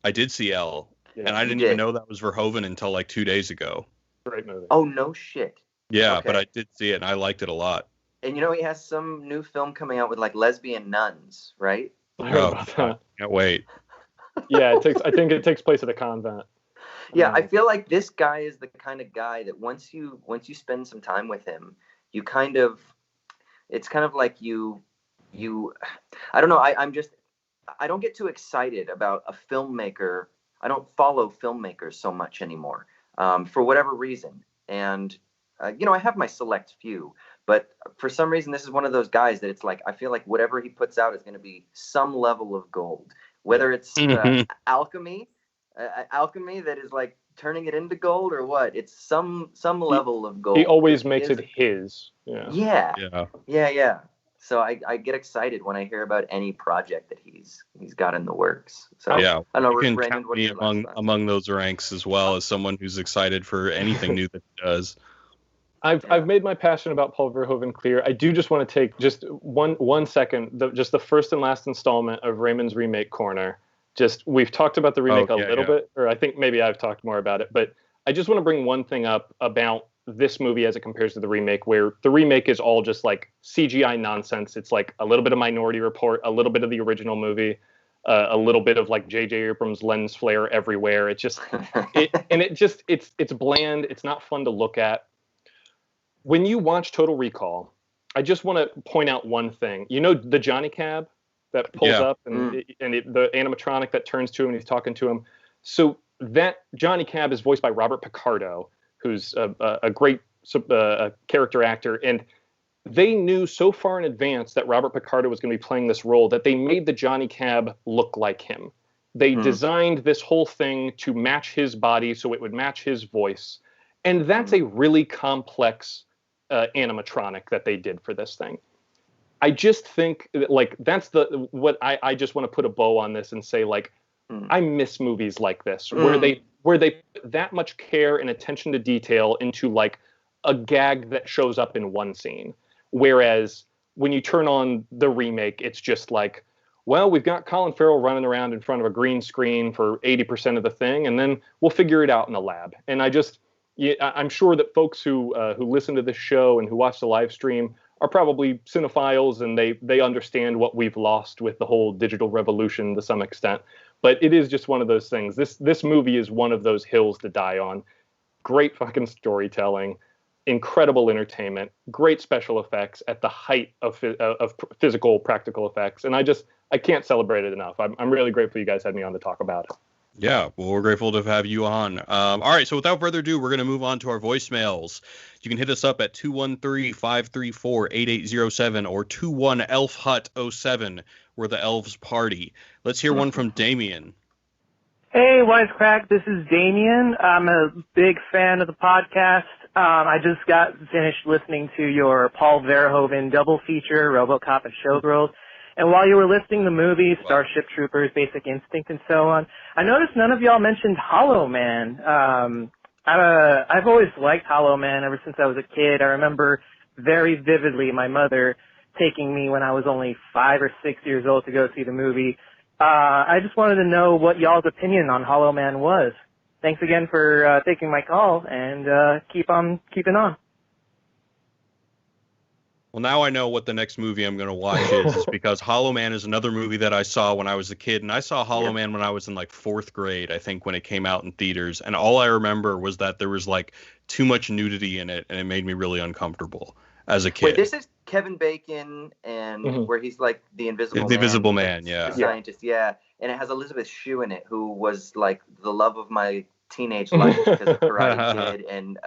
I did see Elle, Yeah, and I you didn't did. even know that was Verhoeven until like 2 days ago. great movie. Oh, no shit. Yeah, Okay. but I did see it, and I liked it a lot. And he has some new film coming out with like lesbian nuns, right? I heard Oh, about God, that. can't wait. Yeah, I think it takes place at a convent. Yeah, I feel like this guy is the kind of guy that once you spend some time with him, you kind of, it's kind of like you I don't know, I don't get too excited about a filmmaker. I don't follow filmmakers so much anymore, for whatever reason. And I have my select few, but for some reason, this is one of those guys that it's like, I feel like whatever he puts out is going to be some level of gold, whether it's alchemy that is like turning it into gold, or what. It's some level of gold. He always makes it his. Yeah. Yeah. So I get excited when I hear about any project that he's got in the works. So Yeah, I don't you know, can Raymond, count what are me your last thoughts? among those ranks as well, as someone who's excited for anything new that he does. I've made my passion about Paul Verhoeven clear. I do just want to take just one second, just the first and last installment of Raymond's Remake Corner. Just, we've talked about the remake a little bit, or I think maybe I've talked more about it, but I just want to bring one thing up about this movie as it compares to the remake, where the remake is all just like CGI nonsense. It's like a little bit of Minority Report, a little bit of the original movie, a little bit of like J.J. Abrams' lens flare everywhere. It's just, it's bland. It's not fun to look at. When you watch Total Recall, I just want to point out one thing. You know the Johnny Cab that pulls up and the animatronic that turns to him and he's talking to him? So that Johnny Cab is voiced by Robert Picardo, who's a great character actor. And they knew so far in advance that Robert Picardo was going to be playing this role that they made the Johnny Cab look like him. They designed this whole thing to match his body so it would match his voice. And that's a really complex animatronic that they did for this thing. I just think that, like, that's what I just want to put a bow on this and say, like, I miss movies like this where they put that much care and attention to detail into like a gag that shows up in one scene. Whereas when you turn on the remake, it's just like, well, we've got Colin Farrell running around in front of a green screen for 80% of the thing, and then we'll figure it out in the lab. And I'm sure that folks who listen to this show and who watch the live stream are probably cinephiles, and they understand what we've lost with the whole digital revolution to some extent. But it is just one of those things. This movie is one of those hills to die on. Great fucking storytelling, incredible entertainment, great special effects at the height of physical practical effects, and I can't celebrate it enough. I'm really grateful you guys had me on to talk about it. Yeah, well, we're grateful to have you on. All right, so without further ado, we're going to move on to our voicemails. You can hit us up at 213-534-8807 or 21-ELF-HUT-07. We're the Elves Party. Let's hear one from Damien. Hey, Wisecrack, this is Damien. I'm a big fan of the podcast. I just got finished listening to your Paul Verhoeven double feature, RoboCop and Showgirls. And while you were listing the movies, Starship Troopers, Basic Instinct, and so on, I noticed none of y'all mentioned Hollow Man. I've always liked Hollow Man ever since I was a kid. I remember very vividly my mother taking me when I was only 5 or 6 years old to go see the movie. I just wanted to know what y'all's opinion on Hollow Man was. Thanks again for taking my call, and keep on keeping on. Well, now I know what the next movie I'm going to watch is because Hollow Man is another movie that I saw when I was a kid. And I saw Hollow Man when I was in like 4th grade, I think, when it came out in theaters. And all I remember was that there was like too much nudity in it, and it made me really uncomfortable as a kid. Wait, this is Kevin Bacon, and where he's like the Invisible Man. Yeah. The scientist, yeah. And it has Elizabeth Shue in it, who was like the love of my teenage life because of Karate Kid and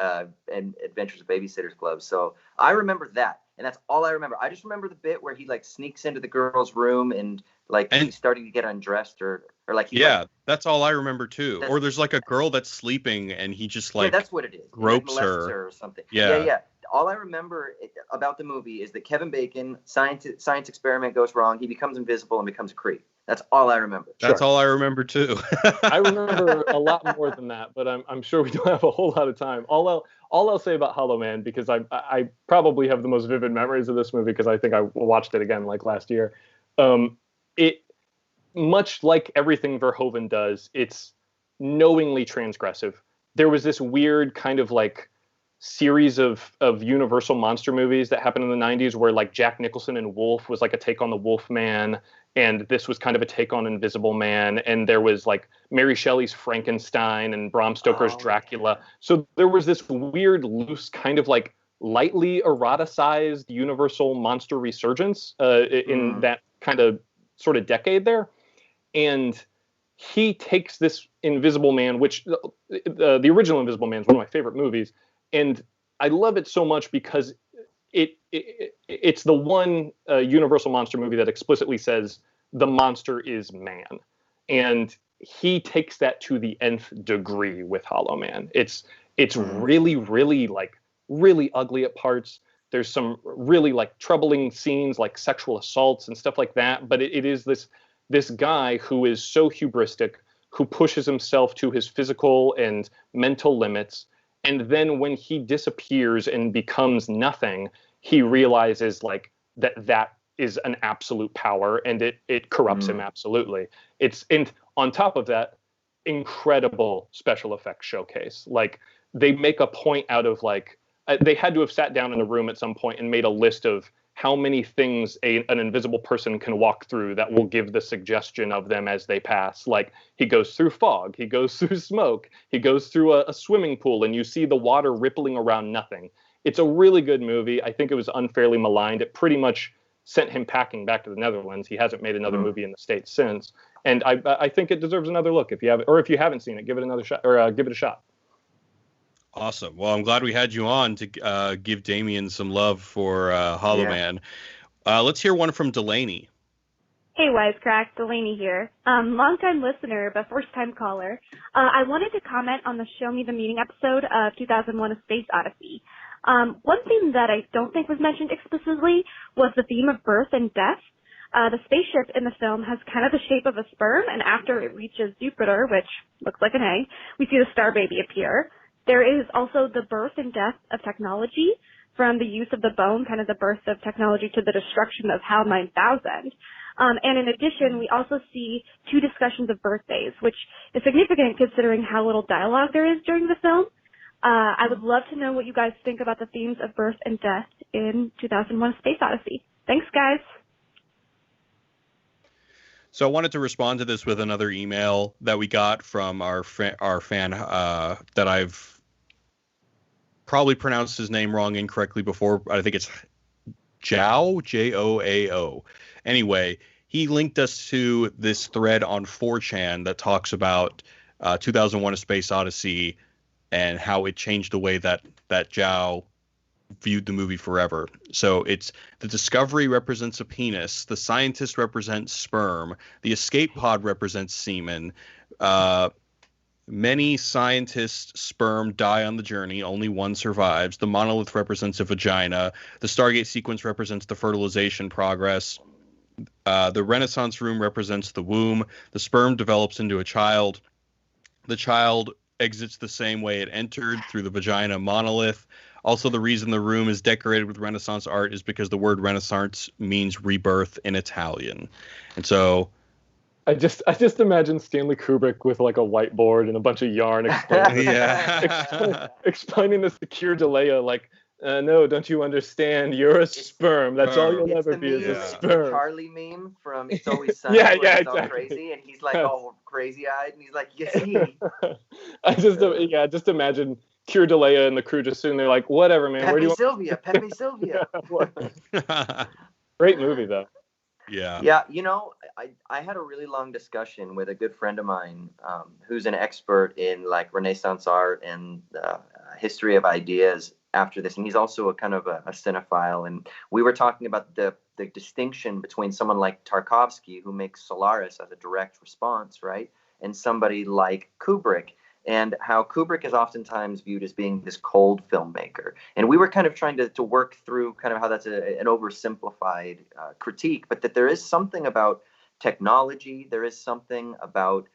Adventures of Babysitter's Club. So I remember that, and that's all I remember. I just remember the bit where he like sneaks into the girl's room and Like And he's starting to get undressed, or like he's yeah, like, that's all I remember too. Or that's, there's like a girl that's sleeping and he just yeah, like that's what it is. He like gropes molests her. her or something. Yeah, Yeah. yeah. All I remember about the movie is that Kevin Bacon, science experiment goes wrong. He becomes invisible and becomes a creep. That's all I remember. That's all I remember too. I remember a lot more than that, but I'm sure we don't have a whole lot of time. All I'll say about Hollow Man, because I probably have the most vivid memories of this movie because I think I watched it again like last year. It, much like everything Verhoeven does, it's knowingly transgressive. There was this weird kind of like series of Universal monster movies that happened in the 90s where like Jack Nicholson and Wolf was like a take on the Wolf Man, and this was kind of a take on Invisible Man, and there was like Mary Shelley's Frankenstein and Bram Stoker's Dracula. So there was this weird, loose kind of like lightly eroticized Universal monster resurgence in that kind of sort of decade there. And he takes this Invisible Man, which the original Invisible Man is one of my favorite movies, and I love it so much because it's the one Universal monster movie that explicitly says the monster is man, and he takes that to the nth degree with Hollow Man. It's really, really like really ugly at parts. There's some really like troubling scenes like sexual assaults and stuff like that, but it is this guy who is so hubristic, who pushes himself to his physical and mental limits. And then when he disappears and becomes nothing, he realizes like that is an absolute power, and it corrupts him absolutely. And on top of that, incredible special effects showcase. Like they make a point out of like, they had to have sat down in a room at some point and made a list of how many things an invisible person can walk through that will give the suggestion of them as they pass. Like he goes through fog, he goes through smoke, he goes through a swimming pool, and you see the water rippling around nothing. It's a really good movie. I think it was unfairly maligned. It pretty much sent him packing back to the Netherlands. He hasn't made another movie in the States since. And I think it deserves another look. If you haven't seen it, give it another shot, or give it a shot. Awesome. Well, I'm glad we had you on to give Damien some love for Hollow Man. Let's hear one from Delaney. Hey, Wisecrack, Delaney here. Long-time listener, but first-time caller. I wanted to comment on the Show Me the Meaning episode of 2001: A Space Odyssey. One thing that I don't think was mentioned explicitly was the theme of birth and death. The spaceship in the film has kind of the shape of a sperm, and after it reaches Jupiter, which looks like an egg, we see the star baby appear. There is also the birth and death of technology, from the use of the bone, kind of the birth of technology, to the destruction of HAL 9000. And in addition, we also see two discussions of birthdays, which is significant considering how little dialogue there is during the film. I would love to know what you guys think about the themes of birth and death in 2001: A Space Odyssey. Thanks, guys. So I wanted to respond to this with another email that we got from our fan that I've probably pronounced his name wrong incorrectly before. I think it's Joao, Joao. Anyway, he linked us to this thread on 4chan that talks about 2001: A Space Odyssey and how it changed the way that Joao viewed the movie forever. So it's the Discovery represents a penis, the scientist represents sperm, the escape pod represents semen. Many scientists' sperm die on the journey, only one survives. The monolith represents a vagina. The Stargate sequence represents the fertilization progress. The Renaissance room represents the womb. The sperm develops into a child. The child exits the same way it entered, through the vagina monolith. Also, the reason the room is decorated with Renaissance art is because the word Renaissance means rebirth in Italian. And so I just imagine Stanley Kubrick with like a whiteboard and a bunch of yarn explaining this to Keir Dullea, like, no, don't you understand? You're a sperm. That's all you'll ever be is a sperm. The Charlie meme from It's Always Sunny. Yeah, exactly. Exactly. All crazy, and he's like all crazy-eyed, and he's like, you see. I just imagine Keir Dullea and the crew just sitting there like, whatever, man. Pepe Sylvia. Great movie, though. Yeah, you know, I had a really long discussion with a good friend of mine who's an expert in like Renaissance art and history of ideas after this, and he's also a kind of a cinephile. And we were talking about the distinction between someone like Tarkovsky, who makes Solaris as a direct response, right, and somebody like Kubrick, and how Kubrick is oftentimes viewed as being this cold filmmaker. And we were kind of trying to work through kind of how that's an oversimplified critique, but that there is something about technology, there is something about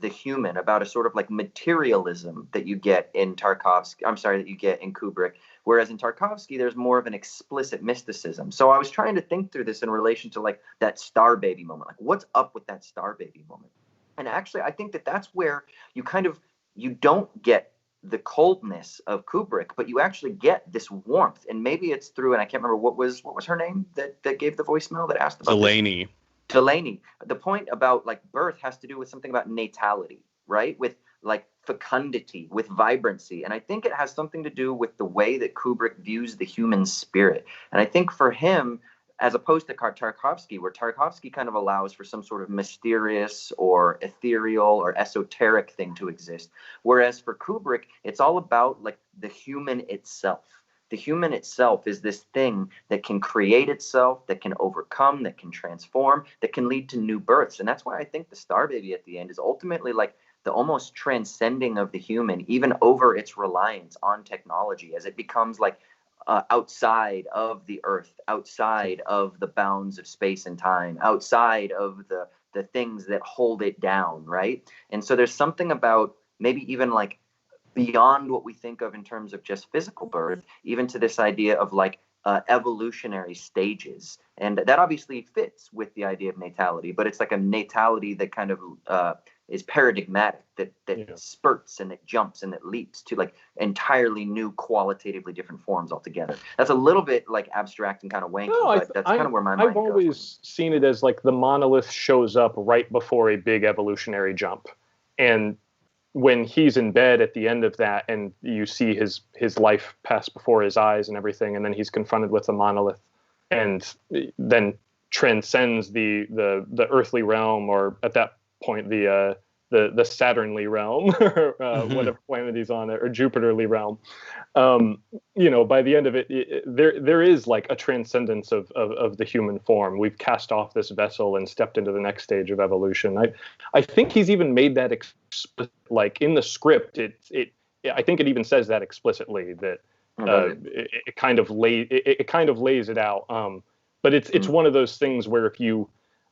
the human, about a sort of like materialism that you get in that you get in Kubrick. Whereas in Tarkovsky, there's more of an explicit mysticism. So I was trying to think through this in relation to like that Star Baby moment. Like, what's up with that Star Baby moment? And actually, I think that that's where you don't get the coldness of Kubrick, but you actually get this warmth. And maybe it's through, and I can't remember what was her name that gave the voicemail that asked about Delaney. Delaney. The point about like birth has to do with something about natality, right? With like fecundity, with vibrancy. And I think it has something to do with the way that Kubrick views the human spirit. And I think for him, as opposed to Tarkovsky, where Tarkovsky kind of allows for some sort of mysterious or ethereal or esoteric thing to exist. Whereas for Kubrick, it's all about like the human itself. The human itself is this thing that can create itself, that can overcome, that can transform, that can lead to new births. And that's why I think the Star Baby at the end is ultimately like the almost transcending of the human, even over its reliance on technology, as it becomes like outside of the earth, outside of the bounds of space and time, outside of the things that hold it down, right? And so there's something about maybe even like beyond what we think of in terms of just physical birth, even to this idea of like evolutionary stages. And that obviously fits with the idea of natality, but it's like a natality that kind of is paradigmatic, that spurts and it jumps and it leaps to like entirely new, qualitatively different forms altogether. That's a little bit like abstract and kind of wanky, but that's kind of where my mind goes. I've always seen it as like the monolith shows up right before a big evolutionary jump. And when he's in bed at the end of that and you see his life pass before his eyes and everything, and then he's confronted with the monolith and then transcends the earthly realm, or at that point the Saturnly realm, or whatever planet he's on, or Jupiterly realm. By the end of it, there is like a transcendence of the human form. We've cast off this vessel and stepped into the next stage of evolution. I think he's even made that explicit, like in the script. I think it even says that explicitly, that it kind of lays it out. But it's one of those things where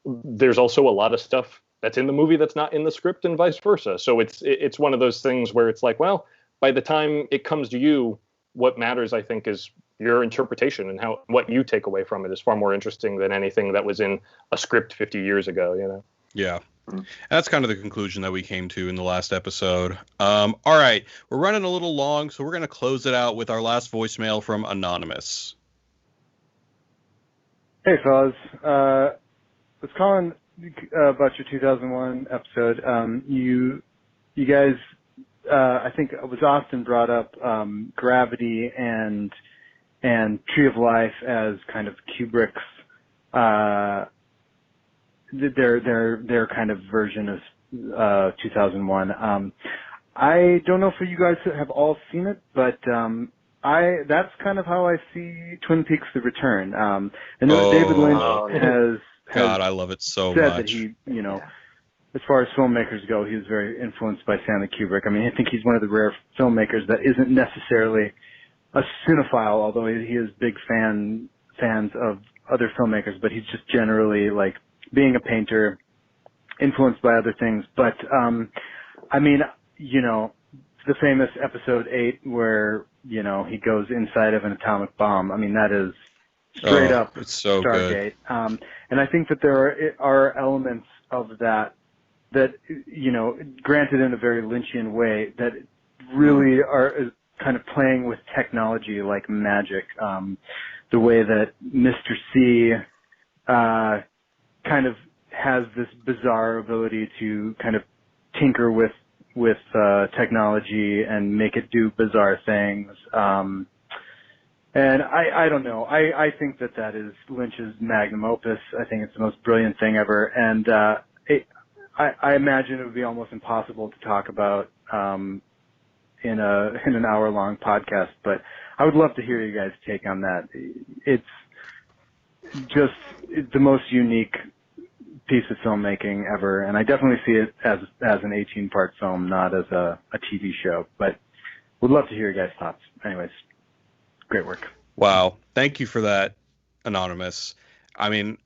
there's also a lot of stuff that's in the movie that's not in the script, and vice versa. So it's one of those things where it's like, well, by the time it comes to you, what matters, I think, is your interpretation, and what you take away from it is far more interesting than anything that was in a script 50 years ago. Yeah. That's kind of the conclusion that we came to in the last episode. All right, we're running a little long, so we're going to close it out with our last voicemail from Anonymous. Hey, fellas. I was calling about your 2001 episode. You guys, I think it was Austin brought up Gravity and Tree of Life as kind of Kubrick's their kind of version of 2001. I don't know if you guys have all seen it, but that's kind of how I see Twin Peaks: The Return. I know David Lynch has God, I love it so said much. That he, as far as filmmakers go, he was very influenced by Stanley Kubrick. I mean, I think he's one of the rare filmmakers that isn't necessarily a cinephile, although he is big fans of other filmmakers, but he's just generally like being a painter, influenced by other things. But, I mean, the famous episode 8 where, he goes inside of an atomic bomb. I mean, that is straight up it's so Stargate. Good. And I think that there are elements of that, granted in a very Lynchian way, that really are kind of playing with technology like magic. The way that Mr. C kind of has this bizarre ability to kind of tinker with technology and make it do bizarre things. And I don't know. I think that is Lynch's magnum opus. I think it's the most brilliant thing ever. And I imagine it would be almost impossible to talk about in an hour-long podcast, but I would love to hear you guys' take on that. It's the most unique piece of filmmaking ever, and I definitely see it as an 18-part film, not as a TV show, but would love to hear your guys' thoughts. Anyways, great work. Wow. Thank you for that, Anonymous. I mean,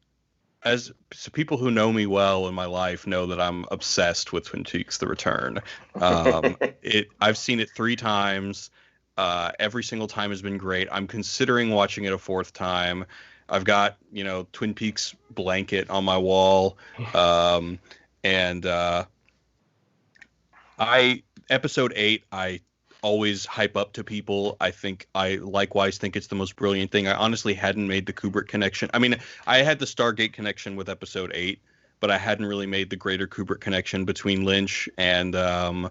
so people who know me well in my life know that I'm obsessed with Twin Peaks: The Return. I've seen it 3 times. Every single time has been great. I'm considering watching it a 4th time. I've got, Twin Peaks blanket on my wall. And episode 8, I always hype up to people. I likewise think it's the most brilliant thing. I honestly hadn't made the Kubrick connection. I mean, I had the Stargate connection with episode 8, but I hadn't really made the greater Kubrick connection between Lynch and I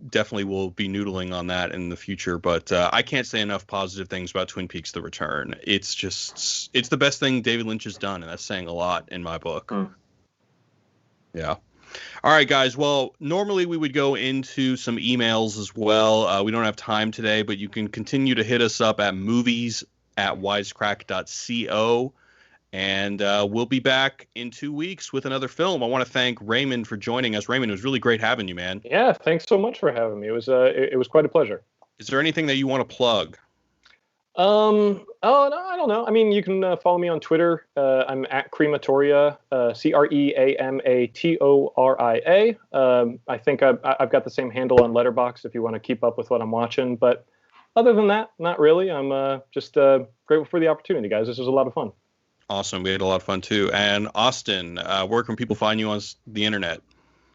definitely will be noodling on that in the future, but I can't say enough positive things about Twin Peaks: The Return. It's the best thing David Lynch has done, and that's saying a lot in my book. Yeah. All right, guys. Well, normally we would go into some emails as well. We don't have time today, but you can continue to hit us up at movies@wisecrack.co. And we'll be back in 2 weeks with another film. I want to thank Raymond for joining us. Raymond, it was really great having you, man. Yeah, thanks so much for having me. It was quite a pleasure. Is there anything that you want to plug? Oh, no, I don't know. I mean, you can follow me on Twitter. I'm at Crematoria, Creamatoria. I think I've got the same handle on Letterboxd if you want to keep up with what I'm watching. But other than that, not really. I'm just grateful for the opportunity, guys. This was a lot of fun. Awesome. We had a lot of fun, too. And Austin, where can people find you on the internet?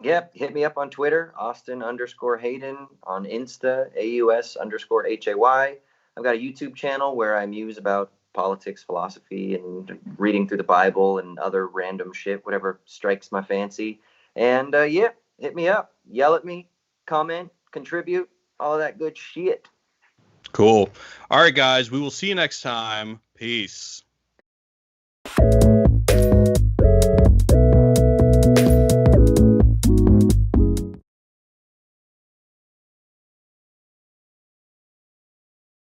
Yep. Hit me up on Twitter, Austin_Hayden, on Insta, AUS_HAY. I've got a YouTube channel where I muse about politics, philosophy, and reading through the Bible and other random shit, whatever strikes my fancy. And hit me up, yell at me, comment, contribute, all that good shit. Cool. All right, guys. We will see you next time. Peace.